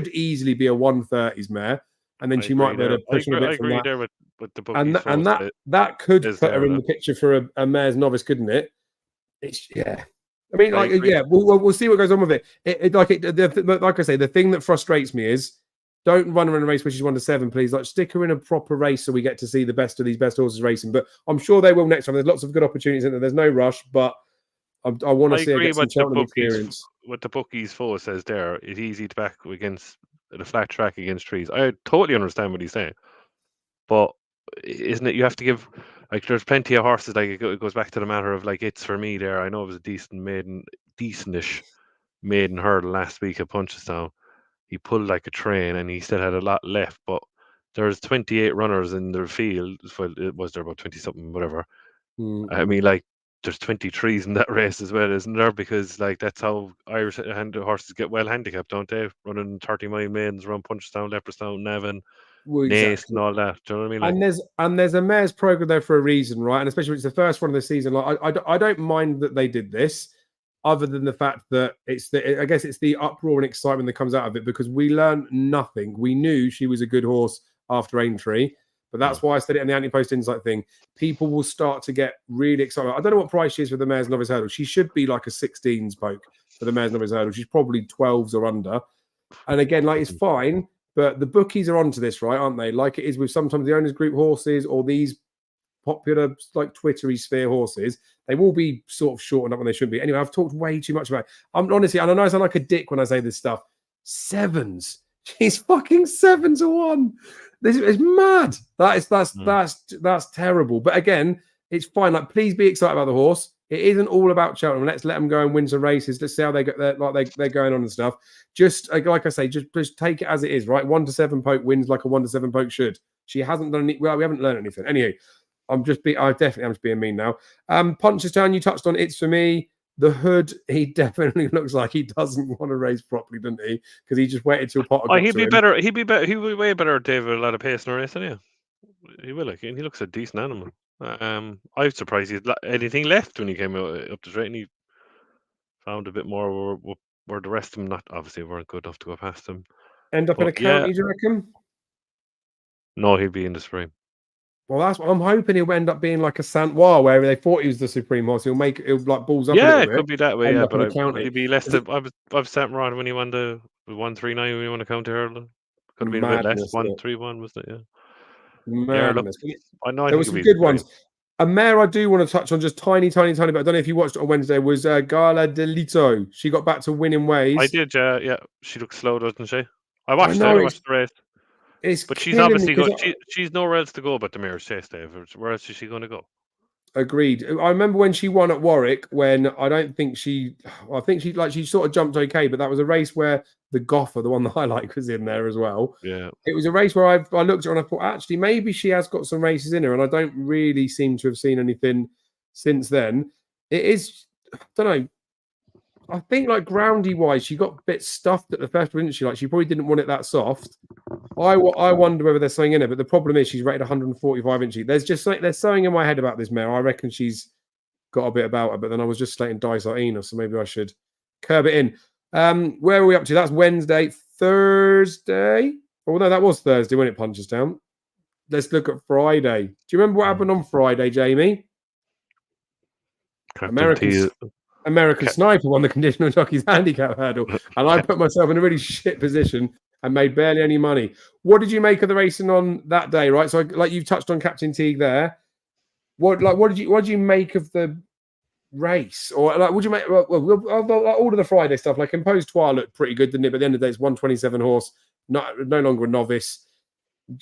easily be a 130s mare, and then she might be able to push a bit from that. I agree there with the bookies. And that could put her in the picture for a mare's novice, couldn't it? Yeah. I mean, we'll see what goes on with it. Like I say, the thing that frustrates me is don't run her in a race where she's 1-7, please. Like, stick her in a proper race so we get to see the best of these best horses racing. But I'm sure they will next time. There's lots of good opportunities in there. There's no rush, but I want to see her get some Cheltenham experience. What the bookies for says there, it's easy to back against the flat track against trees. I totally understand what he's saying, but isn't it? You have to give like there's plenty of horses. Like it goes back to the matter of like it's for me there. I know it was a decentish maiden hurdle last week at Punchestown. He pulled like a train, and he still had a lot left. But there's 28 runners in the field. Well, it was there about 20 something, whatever. I mean, like there's 23s in that race as well, isn't there? Because like that's how Irish horses get well handicapped, don't they? Running 30-mile maidens around Punchestown, Leopardstown, Navan, Well, Naas, and exactly. all that. Do you know what I mean? Like, And there's a mayor's program there for a reason, right? And especially when it's the first one of the season. Like I don't mind that they did this, other than the fact that I guess it's the uproar and excitement that comes out of it, because we learned nothing. We knew she was a good horse after Aintree, but that's why I said it in the anti-post insight thing. People will start to get really excited. I don't know what price she is for the Mayor's Novice Hurdle. She should be like a 16s poke for the Mayor's Novice Hurdle. She's probably 12s or under. And again, like it's fine, but the bookies are onto this, right? Aren't they? Like it is with sometimes the owners group horses or these popular like Twittery sphere horses. They will be sort of shortened up when they should be. Anyway, I've talked way too much about it. I'm honestly, and I know I sound like a dick when I say this stuff. Sevens. She's fucking 7-1. This is mad. That's terrible. But again, it's fine. Like, please be excited about the horse. It isn't all about Cheltenham. Let's let them go and win some races. Let's see how they go. They're going on and stuff. Just like I say, just take it as it is. Right, 1-7 poke wins like a 1-7 poke should. She hasn't done any. Well, we haven't learned anything. Anyway, I definitely am just being mean now. Punchestown, you touched on. It's for me. The Hood, he definitely looks like he doesn't want to race properly, doesn't he? Because he just waited till Potter got he'd to be him. better. He'd be better. He would be way better. David, a lot of pace in a race, isn't he? He will. Like, he looks a decent animal. I was surprised he had anything left when he came up the straight, and he found a bit more where the rest of them not obviously weren't good enough to go past him. End up in a county, do you reckon? No, he'd be in the spring. Well, that's what I'm hoping. He'll end up being like a Santois, where they thought he was the supreme horse. He'll like balls up a little Yeah, bit. it could be that way. End Yeah, up in a but county. he'd be less. I was sat right when he won the 139 when he won the county hurdle. Could have been a bit less. Madness. 131 was it? Yeah. Yeah, look, Madness. I know. I There think were it'll some be good great. ones. A mare I do want to touch on just tiny bit. I don't know if you watched it on Wednesday. Was Gala Delito. She got back to winning ways. I did. Yeah, she looks slow, doesn't she? I watched I watched the race. It's But she's killing obviously me. she's nowhere else to go but the Mayor's Chase, Dave. Where else is she going to go? Agreed. I remember when she won at Warwick, when I think she sort of jumped okay, but that was a race where the Goffer, the one that I like, was in there as well. Yeah. It was a race where I looked at her and I thought, actually, maybe she has got some races in her, and I don't really seem to have seen anything since then. It is, I don't know. I think like groundy wise, she got a bit stuffed at the festival, didn't she? Like she probably didn't want it that soft. I wonder whether there's something in it, but the problem is she's rated 145 inches. There's something in my head about this mare. I reckon she's got a bit about her, but then I was just slating Dice Arena, so maybe I should curb it in. Where are we up to? That's Wednesday, Thursday. Oh no, that was Thursday when it punches down. Let's look at Friday. Do you remember what happened on Friday, Jamie? American Sniper won the conditional jockey's handicap hurdle, and I put myself in a really shit position and made barely any money. What did you make of the racing on that day? Right, so like you've touched on Captain Teague there. What did you make of the race, or like would you make all of the Friday stuff? Like Imposed Trois looked pretty good, didn't it? But at the end of the day, it's 127 horse, no longer a novice.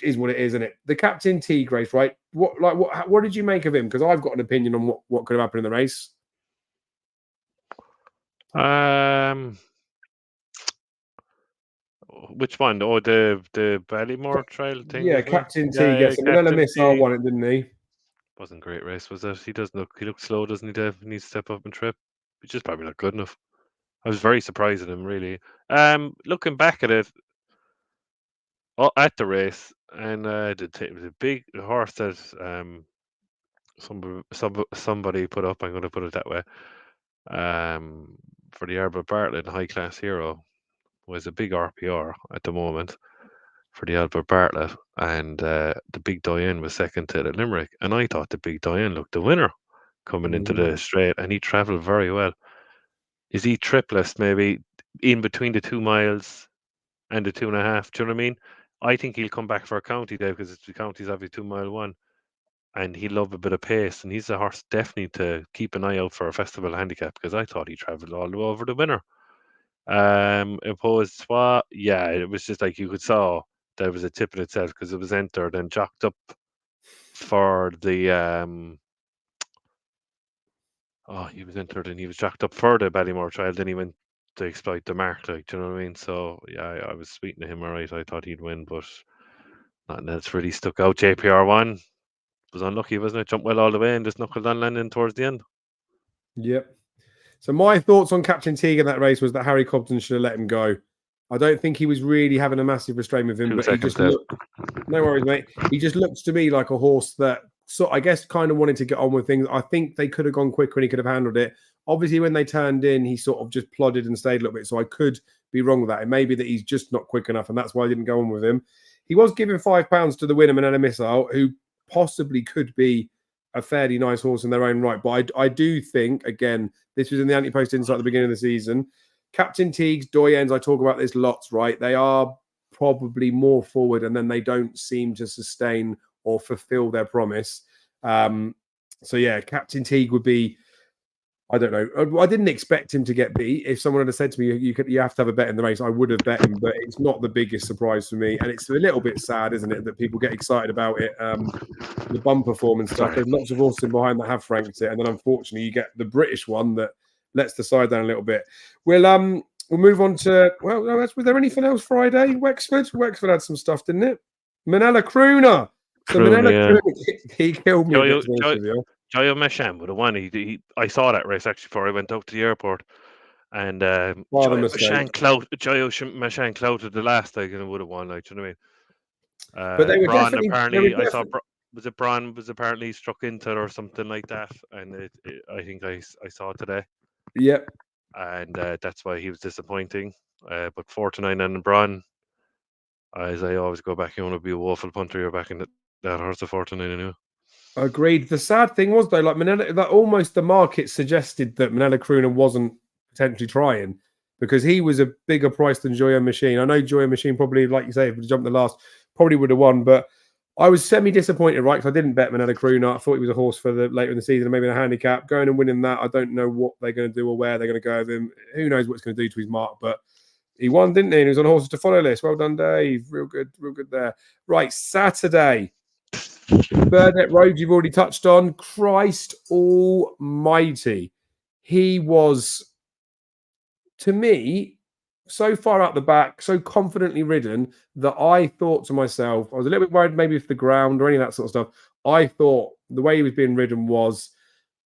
Is what it is, isn't it? The Captain Teague race, right? What did you make of him? Because I've got an opinion on what could have happened in the race. Which one? Oh, the Ballymore trial thing. Yeah, Captain Teague. Yes, Manila Missile won it, didn't he? Wasn't a great race, was it? He looks slow, doesn't he, Dave? He needs to step up and trip, which is probably not good enough. I was very surprised at him, really. Looking back at it, at the race, and the big horse that somebody put up. I'm going to put it that way. For the Albert Bartlett High Class Hero was a big RPR at the moment for the Albert Bartlett, and the Big Diane was second to the Limerick, and I thought the Big Diane looked the winner coming into the straight, and he travelled very well. Is he tripless maybe in between the 2 miles and the 2.5? Do you know what I mean? I think he'll come back for a county day because the county's obviously 2 mile one, and he'll love a bit of pace, and he's a horse definitely to keep an eye out for a festival handicap because I thought he travelled all the way over the winner. Imposed Trois, yeah, it was just like you could saw there was a tip in itself because it was entered and jocked up for the he was entered and he was jacked up for the Ballymore trial. Then he went to exploit the mark, like, do you know what I mean? So yeah, I was speaking to him. All right, I thought he'd win, but nothing else really stuck out. JPR1 was unlucky, wasn't it? Jumped well all the way and just knuckled on landing towards the end. Yep. So my thoughts on Captain Teague in that race was that Harry Cobden should have let him go. I don't think he was really having a massive restraint with him, but he just looked. No worries, mate. He just looks to me like a horse that, so I guess, kind of wanted to get on with things. I think they could have gone quicker and he could have handled it. Obviously, when they turned in, he sort of just plodded and stayed a little bit. So I could be wrong with that. It may be that he's just not quick enough, and that's why I didn't go on with him. He was giving £5 to the winner, Manana Missile, who possibly could be a fairly nice horse in their own right. But I do think, again, this was in the anti-post insight at the beginning of the season. Captain Teague's Doyens, I talk about this lots, right? They are probably more forward, and then they don't seem to sustain or fulfill their promise. So yeah, Captain Teague would be. I don't know. I didn't expect him to get beat. If someone had said to me, you have to have a bet in the race, I would have bet him. But it's not the biggest surprise for me, and it's a little bit sad, isn't it, that people get excited about it. The bumper form and stuff. There's lots of horses behind that have franked it, and then unfortunately you get the British one that lets the side down a little bit. We'll move on to, well, was there anything else Friday? Wexford had some stuff, didn't it? Manella Crooner. So Manella Crooner, he killed me. Joyo Mesham would have won. I saw that race actually before I went out to the airport, and Joyo Mesham clouted the last leg and it would have won. Like, do you know what I mean? But they were Braun definitely. Apparently, I saw. Was it Braun was apparently struck into it or something like that, and I think I saw it today. Yep. And that's why he was disappointing. But 4-9 and Braun, as I always go back, you want to be a woeful punter. You're back in that horse of 4-9 anyway. Agreed. The sad thing was though, like Manella, that almost the market suggested that Manella Crooner wasn't potentially trying because he was a bigger price than Joyo Machine. I know Joyo Machine probably, like you say, if he jumped the last, probably would have won, but I was semi-disappointed, right? Because I didn't bet Manella Crooner. I thought he was a horse for the later in the season, maybe in a handicap. Going and winning that, I don't know what they're going to do or where they're going to go with him. Who knows what it's going to do to his mark, but he won, didn't he? And he was on horses to follow list. Well done, Dave. Real good there. Right, Saturday. Burdett Road, you've already touched on. Christ almighty. He was, to me, so far out the back, so confidently ridden that I thought to myself, I was a little bit worried maybe if the ground or any of that sort of stuff. I thought the way he was being ridden was,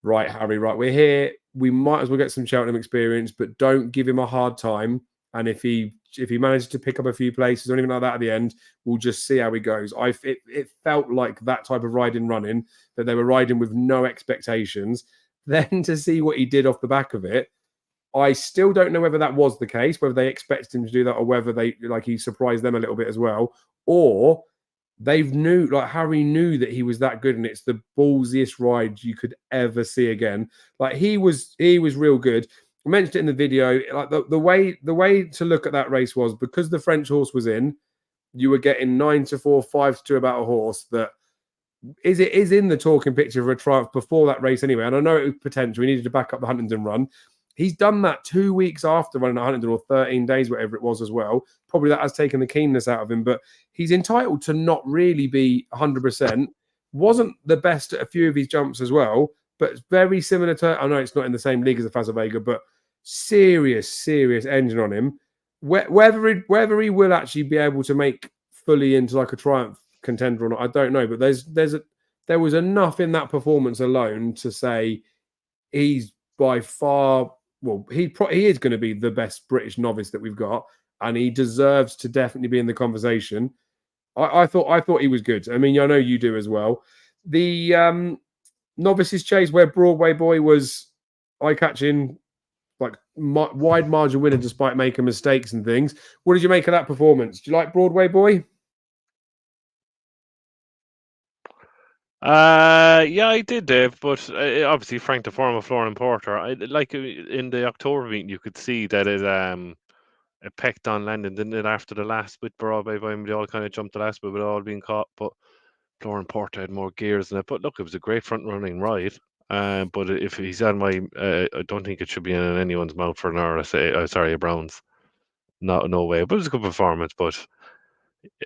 right, Harry, right, we're here. We might as well get some Cheltenham experience, but don't give him a hard time. And if he manages to pick up a few places or anything like that at the end, we'll just see how he goes. It felt like that type of running, that they were riding with no expectations. Then to see what he did off the back of it, I still don't know whether that was the case, whether they expected him to do that or whether he surprised them a little bit as well, or Harry knew that he was that good and it's the ballsiest ride you could ever see again. Like he was real good. I mentioned it in the video. Like the way to look at that race was because the French horse was in, you were getting 9-4, 5-2 about a horse that is in the talking picture of a triumph before that race anyway. And I know it was potential. He needed to back up the Huntingdon run. He's done that 2 weeks after running at Huntingdon, or 13 days, whatever it was as well. Probably that has taken the keenness out of him, but he's entitled to not really be 100%. Wasn't the best at a few of his jumps as well, but it's very similar to, I know it's not in the same league as the Fazavega, but serious engine on him. Whether he will actually be able to make fully into like a triumph contender or not, I don't know. But there was enough in that performance alone to say he's by far, well, he is going to be the best British novice that we've got, and he deserves to definitely be in the conversation. I thought he was good. I mean, I know you do as well. The Novices Chase, where Broadway Boy was eye-catching, like wide margin winner despite making mistakes and things. What did you make of that performance? Do you like Broadway Boy? Yeah, I did, Dave. But obviously, Frank the form of Florian Porter. I like in the October meeting, you could see that it pecked on landing, didn't it? After the last bit, Broadway Boy, they all kind of jumped the last bit, with all being caught. But Florian Porter had more gears in it. But look, it was a great front running ride. But if he's on my, I don't think it should be in anyone's mouth for an RSA. A Browns. No way. But it was a good performance. But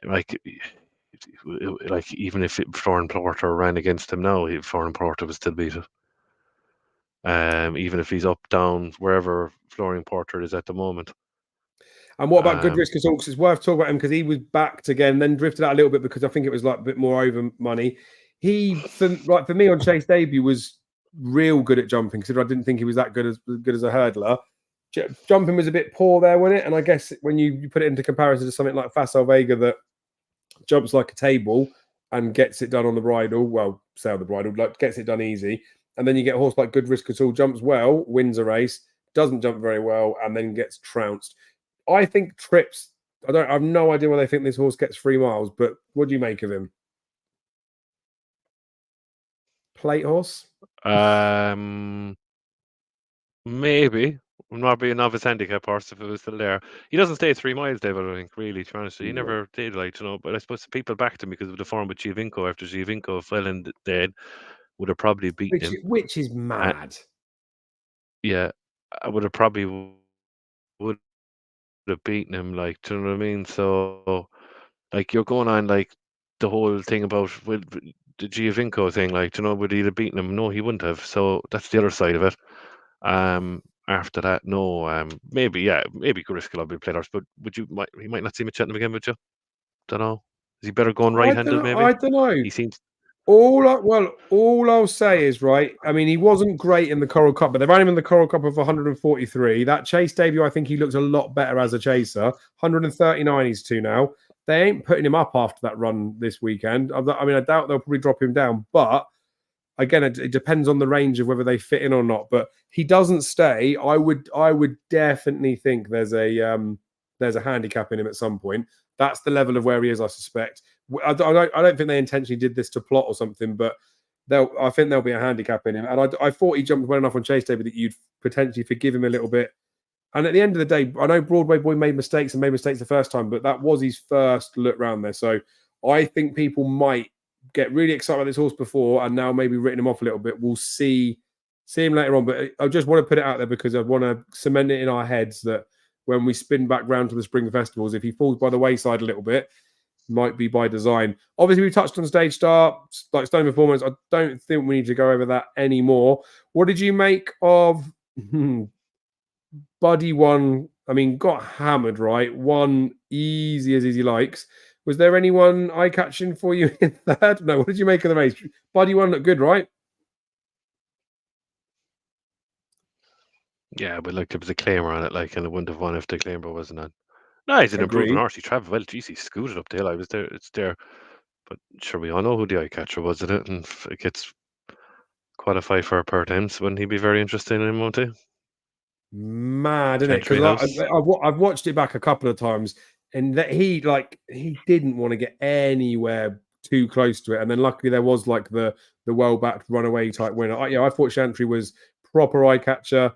like, like even if Florian Porter ran against him now, Florian Porter would still beat it. Even if he's up, down, wherever Florian Porter is at the moment. And what about Good Risk Assault? It's worth talking about him because he was backed again, then drifted out a little bit because I think it was like a bit more over money. He, for me on Chase debut, was real good at jumping. Considering I didn't think he was that good as a hurdler. Jumping was a bit poor there, wasn't it? And I guess when you put it into comparison to something like Facile Vega that jumps like a table and gets it done on the bridle, well, say on the bridle, like gets it done easy. And then you get a horse like Good Risk Assault, jumps well, wins a race, doesn't jump very well, and then gets trounced. I think Trips, I have no idea why they think this horse gets 3 miles, but what do you make of him? Plate horse? Maybe. Would not be a novice handicap horse if it was still there. He doesn't stay 3 miles, David, I think, really, to be honest. He never did, like, but I suppose the people backed him because of the form with Giovinco after Giovinco fell in dead, would have probably beaten him. Which is mad. Yeah, I would have probably would have beaten him, like, do you know what I mean? So, like, you're going on, like, the whole thing about the Giovinco thing, like, would he have beaten him? No, he wouldn't have. So that's the other side of it. After that, no. Maybe Good Risk will be played horse, but you might not see him at Cheltenham again, would you? Don't know. Is he better going right-handed? Maybe I don't know. He seems. All I'll say is, right, I mean, he wasn't great in the Coral Cup, but they've only been the Coral Cup of 143. That Chase debut, I think he looks a lot better as a chaser. 139 he's to now. They ain't putting him up after that run this weekend. I mean, I doubt they'll probably drop him down, but again, it depends on the range of whether they fit in or not. But he doesn't stay. I would definitely think there's a handicap in him at some point. That's the level of where he is, I suspect. I don't think they intentionally did this to plot or something, but I think there'll be a handicap in him. And I thought he jumped well enough on Chase debut that you'd potentially forgive him a little bit. And at the end of the day, I know Broadway Boy made mistakes the first time, but that was his first look round there. So I think people might get really excited about this horse before and now maybe written him off a little bit. We'll see him later on. But I just want to put it out there because I want to cement it in our heads that when we spin back round to the spring festivals, if he falls by the wayside a little bit, might be by design. Obviously, we touched on Stage Start, like Stone Performance. I don't think we need to go over that anymore. What did you make of Buddy One? I mean, got hammered, right? One easy as easy likes. Was there anyone eye-catching for you in that? No, what did you make of the race? Buddy One looked good, right? Yeah, but like there was a claimer on it, like, and it wouldn't have won if the claimer wasn't on. No, he's an improving horse. He travelled well. Geez, he scooted up the hill. I was there. It's there. But sure, we all know who the eye catcher was in it, and if it gets qualified for a per times, wouldn't he be very interesting in him, won't he? Mad, isn't it? Because I've watched it back a couple of times, and that he didn't want to get anywhere too close to it, and then luckily there was like the well-backed runaway type winner. I thought Chantry was proper eye catcher.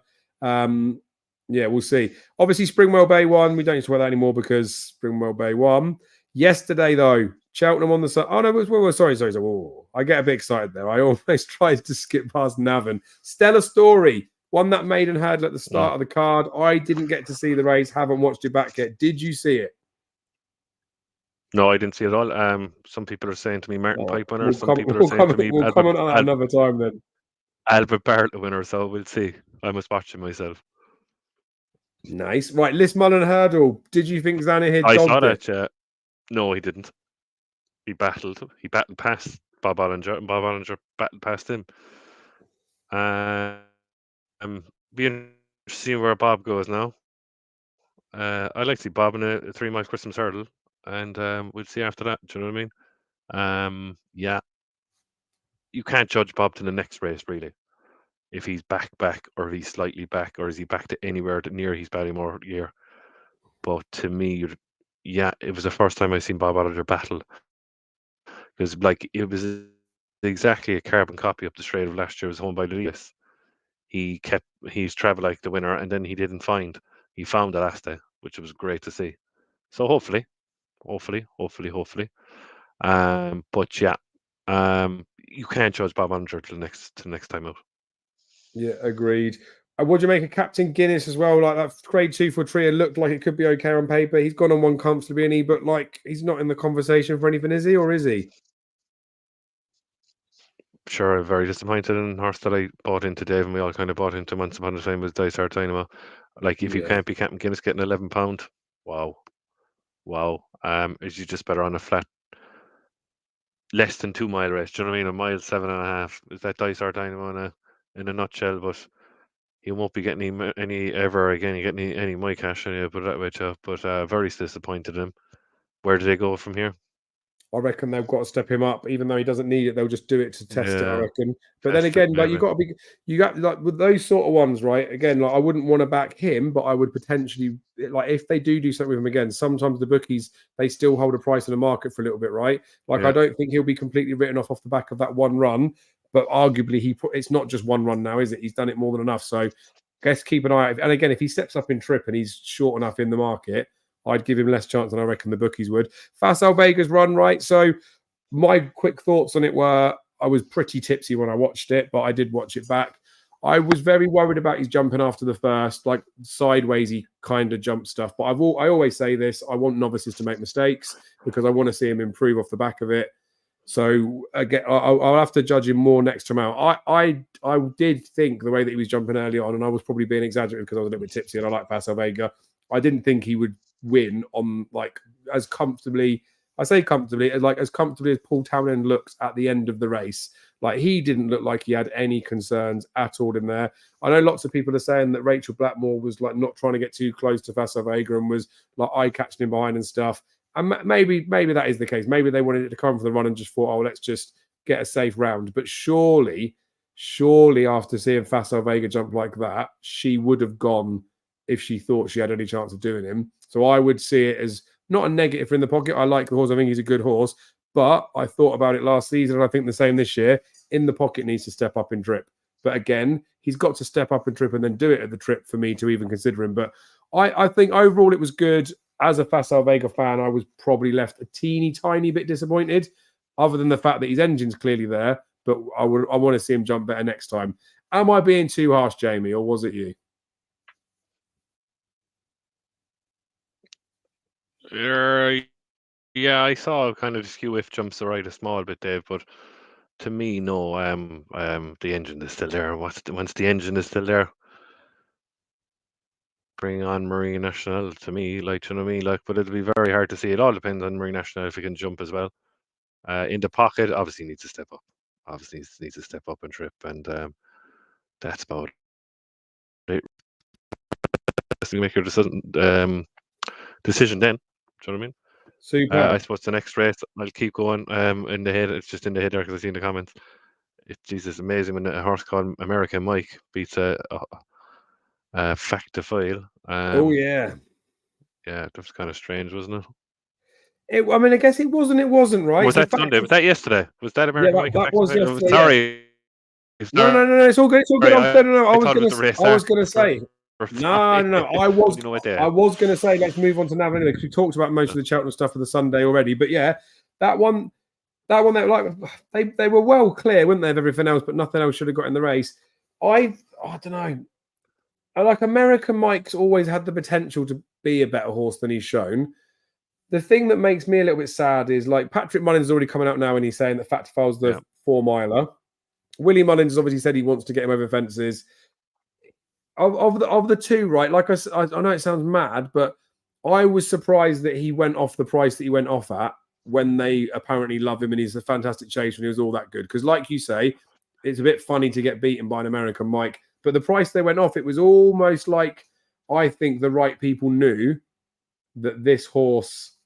Yeah, we'll see. Obviously, Springwell Bay won. We don't need to wear that anymore because Springwell Bay won. Yesterday, though, Cheltenham on the side. Oh, no, sorry. Whoa. I get a bit excited there. I almost tried to skip past Navan. Stellar Story. Won that maiden hurdle at the start of the card. I didn't get to see the race. Haven't watched it back yet. Did you see it? No, I didn't see it at all. Some people are saying to me Martin Pipe winner. Some people are saying to me we'll comment on that another time then. Albert Bartlett winner, so we'll see. I must watch it myself. Nice. Right, Lismullen hurdle. Did you think Zanahid dogged I saw that, it? yeah. No, he didn't. He battled past Bob Ollinger, and Bob Ollinger battled past him. Be interesting to see where Bob goes now. I'd like to see Bob in a 3 mile Christmas hurdle, and we'll see after that. Do you know what I mean? Yeah. You can't judge Bob to the next race, really. If he's back, or if he's slightly back, or is he back to anywhere near his Ballymore year. But to me, it was the first time I've seen Bob Ollinger battle. Because like it was exactly a carbon copy up the straight of last year's Home by Lewis. He's travelled like the winner, and then he found the last day, which was great to see. So hopefully. But yeah, you can't judge Bob Ollinger till next time out. Yeah, agreed. What do you make of Captain Guinness as well? Like that grade 2 for Trier looked like it could be okay on paper. He's gone on one comfortably, and but like he's not in the conversation for anything, is he? Or is he? Sure, very disappointed in horse that I bought into, Dave, and we all kind of bought into once upon a time was Dysart Dynamo. Like if you can't be Captain Guinness getting £11, wow. Is you just better on a flat less than 2 mile race? Do you know what I mean? A mile 7.5 is that Dysart Dynamo in a nutshell, but he won't be getting any ever again. Getting any my cash anyway, put it that way, too. But very disappointed in him. Where do they go from here? I reckon they've got to step him up, even though he doesn't need it. They'll just do it to test it, I Yeah, reckon. But then again, like you got like with those sort of ones, right? Again, like I wouldn't want to back him, but I would potentially like if they do something with him again. Sometimes the bookies they still hold a price in the market for a little bit, right? Like I don't think he'll be completely written off the back of that one run, but arguably it's not just one run now, is it? He's done it more than enough. So, guess keep an eye out. And again, if he steps up in trip and he's short enough in the market, I'd give him less chance than I reckon the bookies would. Facile Vega's run, right? So my quick thoughts on it were I was pretty tipsy when I watched it, but I did watch it back. I was very worried about his jumping after the first, like sideways he kind of jump stuff. But I always say this, I want novices to make mistakes because I want to see him improve off the back of it. So again, I'll have to judge him more next time out. I did think the way that he was jumping early on, and I was probably being exaggerated because I was a little bit tipsy and I like Facile Vega. I didn't think he would win on like as comfortably. I say comfortably, like as comfortably as Paul Townend looks at the end of the race. Like he didn't look like he had any concerns at all in there. I know lots of people are saying that Rachel Blackmore was like not trying to get too close to Facile Vega and was like eye catching him behind and stuff. And maybe that is the case. Maybe they wanted it to come for the run and just thought, oh, let's just get a safe round. But surely after seeing Facile Vega jump like that, she would have gone if she thought she had any chance of doing him. So I would see it as not a negative in the pocket. I like the horse. I think he's a good horse. But I thought about it last season, and I think the same this year. In the pocket needs to step up in trip. But again, he's got to step up in trip and then do it at the trip for me to even consider him. But I think overall it was good. As a Facile Vega fan, I was probably left a teeny tiny bit disappointed, other than the fact that his engine's clearly there. But I want to see him jump better next time. Am I being too harsh, Jamie, or was it you? Yeah, I saw kind of the skew if jumps the right a small bit, Dave, but to me, no. The engine is still there. Once the engine is still there, bring on Marie Nationale to me, like, you know what I mean? Like, but it'll be very hard to see. It all depends on Marie Nationale if he can jump as well. In the pocket, obviously needs to step up. Obviously needs to step up and trip, and that's about it. You make your decision then. Do you know what I mean? Super. I suppose the next race, I'll keep going. In the head, it's just in the head there because I've seen the comments. It's Jesus, amazing when a horse called American Mike beats a fact to file. Oh yeah, that was kind of strange, wasn't it? I mean, I guess it wasn't. It wasn't right. Was that Sunday? Was that yesterday? Was that American Mike? That was yesterday. Sorry. No. It's all good. It's all good. I was going to say. No. I was going to say let's move on to Nav anyway because we talked about most of the Cheltenham stuff for the Sunday already. But yeah, that one they like they were well clear, weren't they, of everything else, but nothing else should have got in the race. I don't know. I like American Mike's always had the potential to be a better horse than he's shown. The thing that makes me a little bit sad is like Patrick Mullins is already coming out now and he's saying that Factifile's the 4 miler. Willie Mullins has obviously said he wants to get him over fences. Of the two, right? Like I know it sounds mad, but I was surprised that he went off the price that he went off at when they apparently love him and he's a fantastic chase and he was all that good. Because like you say, it's a bit funny to get beaten by an American Mike. But the price they went off, it was almost like I think the right people knew that this horse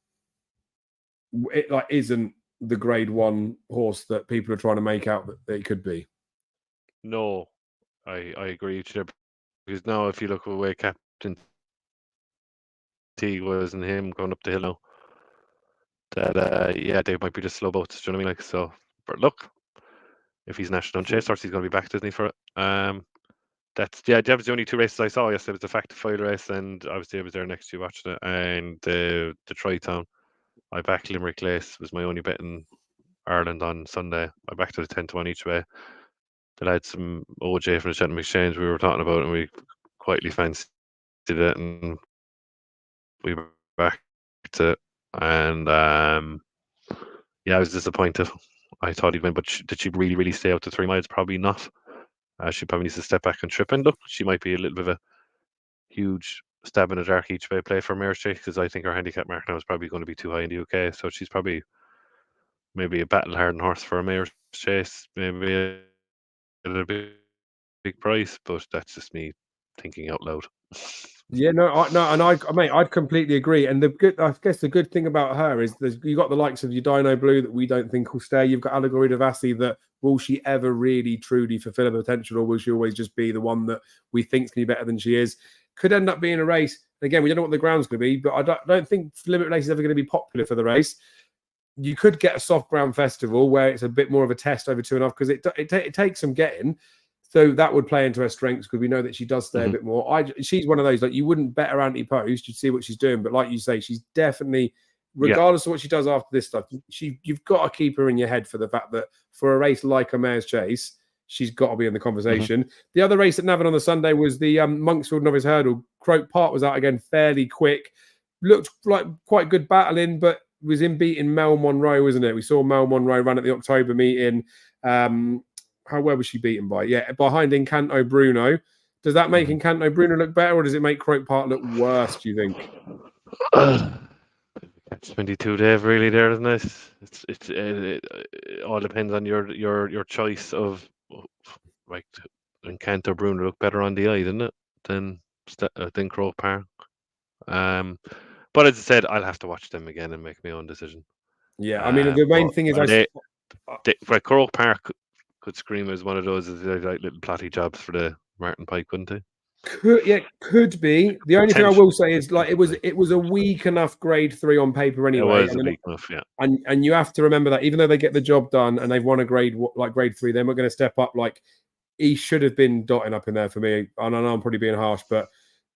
isn't the grade 1 horse that people are trying to make out that it could be. No, I agree with you. Because now if you look at the way Captain T was and him going up the hill now, that they might be just slow boats, do you know what I mean? Like, so, but look, if he's national chase horse, he's going to be back, doesn't he, for it? That was the only 2 races I saw yesterday. It was the Fact to File race, and obviously I was there next to you watching it, and the Tri-Town. I backed Limerick Lace, was my only bet in Ireland on Sunday. I backed it at 10-1 each way. They'll add some OJ from the Cheltenham Exchange we were talking about, and we quietly fancied it, and we backed it. And yeah, I was disappointed. I thought he'd win, but did she really, really stay out to 3 miles? Probably not. She probably needs to step back and trip. And look, she might be a little bit of a huge stab in the dark each way play for Mare's Chase, because I think her handicap mark now is probably going to be too high in the UK. So she's probably maybe a battle hardened horse for a Mare's Chase, maybe at a big price, but that's just me thinking out loud. Yeah, no, mate, I'd completely agree. And I guess the good thing about her is you got the likes of your Dino Blue that we don't think will stay. You've got Allegory Devassi that will she ever really truly fulfill her potential, or will she always just be the one that we think's going to be better than she is? Could end up being a race. Again, we don't know what the ground's going to be, but I don't think Limit Race is ever going to be popular for the race. You could get a soft ground festival where it's a bit more of a test over 2.5 because it takes some getting. So that would play into her strengths because we know that she does stay a bit more. She's one of those, like, you wouldn't bet her anti-post. You'd see what she's doing. But like you say, she's definitely, regardless of what she does after this stuff, you've got to keep her in your head for the fact that for a race like a Mare's Chase, she's got to be in the conversation. The other race at Navan on the Sunday was the Monksfield Novice Hurdle. Croke Park was out again fairly quick. Looked like quite good battling, but was in beating Mel Monroe, wasn't it? We saw Mel Monroe run at the October meeting. Where was she beaten by? Yeah, behind Incanto Bruno. Does that make Incanto Bruno look better, or does it make Croke Park look worse, do you think? Catch 22, Dave, really there, isn't it? It all depends on your choice of, like, Incanto Bruno look better on the eye, doesn't it, than Croke Park. But as I said, I'll have to watch them again and make my own decision. Yeah, I mean, the main thing is Croke Park could scream as one of those like little plotty jobs for the Martin Pike, couldn't they? Could be. The only thing I will say is, like, it was a weak enough grade 3 on paper anyway. It was weak enough, yeah. And you have to remember that even though they get the job done and they've won a grade 3, they're not going to step up. Like, he should have been dotting up in there for me. I know I'm probably being harsh, but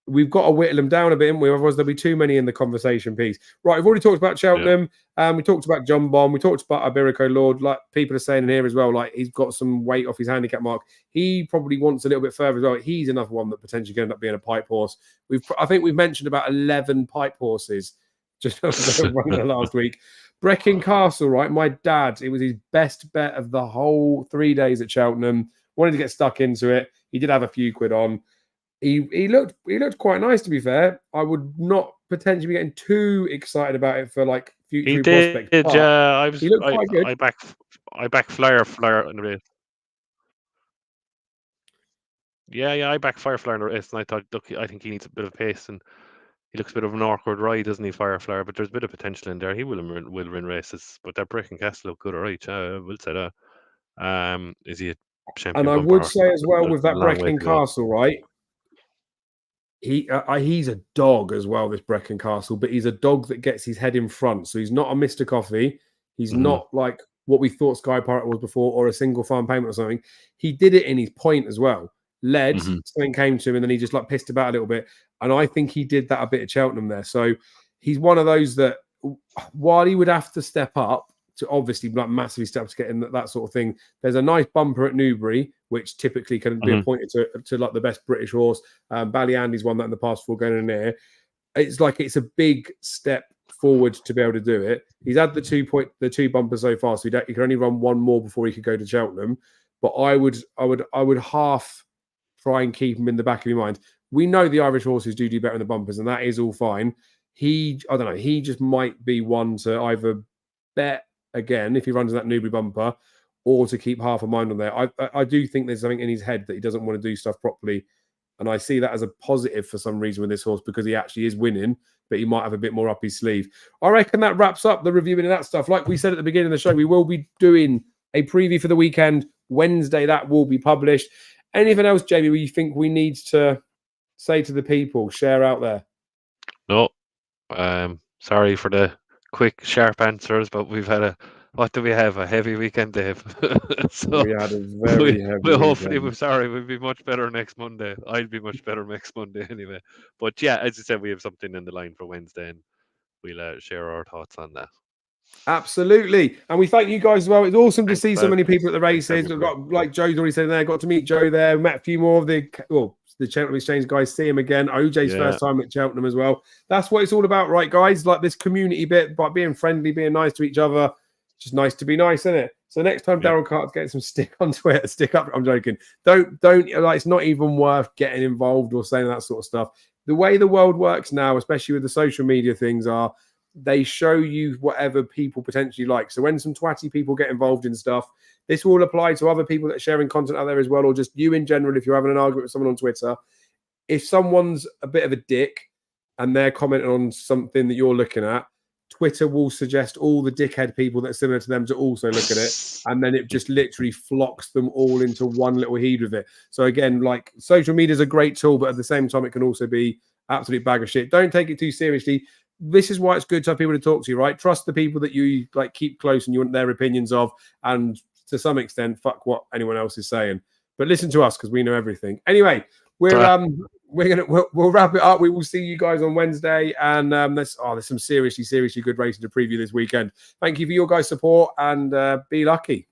we've got to whittle them down a bit, otherwise there'll be too many in the conversation piece. Right, we've already talked about Cheltenham. We talked about Jonbon. We talked about Iberico Lord. Like, people are saying in here as well, like, he's got some weight off his handicap mark. He probably wants a little bit further as well. He's another one that potentially could end up being a pipe horse. I think we've mentioned about 11 pipe horses just running the last week. Brecon Castle, right? My dad, it was his best bet of the whole 3 days at Cheltenham. Wanted to get stuck into it. He did have a few quid on. He looked quite nice, to be fair. I would not potentially be getting too excited about it for, like, future prospects. He looked quite good. I back Flyer in the race. Yeah, I back Firefly in the race, and I thought, look, I think he needs a bit of pace, and he looks a bit of an awkward ride, doesn't he, Firefly? But there's a bit of potential in there. He will win races, but that Brecon Castle looked good, all right. I will say that. Is he a champion? And I would say as well with that Brecon Castle, right? He's a dog as well, this Brecon Castle, but he's a dog that gets his head in front. So he's not a Mr. Coffee. He's not like what we thought Sky Pirate was before, or a single farm payment or something. He did it in his point as well. Led, something came to him, and then he just, like, pissed about a little bit. And I think he did that a bit at Cheltenham there. So he's one of those that, while he would have to step up to obviously, like, massively step up to get in that sort of thing, there's a nice bumper at Newbury, which typically can be appointed to like the best British horse. Ballyandy's won that in the past before going in there. It's like, it's a big step forward to be able to do it. He's had the two bumpers so far, so he can only run one more before he could go to Cheltenham. But I would half try and keep him in the back of your mind. We know the Irish horses do better in the bumpers, and that is all fine. I don't know, he just might be one to either bet again if he runs that Newbury bumper, or to keep half a mind on there. I do think there's something in his head that he doesn't want to do stuff properly. And I see that as a positive for some reason with this horse, because he actually is winning, but he might have a bit more up his sleeve. I reckon that wraps up the reviewing of that stuff. Like we said at the beginning of the show, we will be doing a preview for the weekend. Wednesday, that will be published. Anything else, Jamie, you think we need to say to the people, share out there? No. Sorry for the quick, sharp answers, but we've had what do we have? A heavy weekend, Dave. So we had a very heavy weekend. Hopefully, we'll be much better next Monday. I'll be much better next Monday anyway. But yeah, as you said, we have something in the line for Wednesday, and we'll share our thoughts on that. Absolutely. And we thank you guys as well. It's awesome to Thanks, see so Bev. many people at the Thanks, races. We've everybody. got, like Joe's already said there, got to meet Joe there, met a few more of the Cheltenham Exchange guys, see him again. OJ's first time at Cheltenham as well. That's what it's all about, right, guys? Like this community bit, by being friendly, being nice to each other. It's just nice to be nice, isn't it? So next time Daryl Carter's getting some stick on Twitter, stick up. I'm joking. Don't like, it's not even worth getting involved or saying that sort of stuff. The way the world works now, especially with the social media things, are they show you whatever people potentially like. So when some twatty people get involved in stuff, this will apply to other people that are sharing content out there as well, or just you in general. If you're having an argument with someone on Twitter, if someone's a bit of a dick and they're commenting on something that you're looking at, Twitter will suggest all the dickhead people that are similar to them to also look at it. And then it just literally flocks them all into one little heap of it. So again, like, social media is a great tool, but at the same time, it can also be absolute bag of shit. Don't take it too seriously. This is why it's good to have people to talk to you, right? Trust the people that you like, keep close and you want their opinions of, and to some extent, fuck what anyone else is saying. But listen to us because we know everything. Anyway, we'll wrap it up. We will see you guys on Wednesday, and there's some seriously good racing to preview this weekend. Thank you for your guys' support, and be lucky.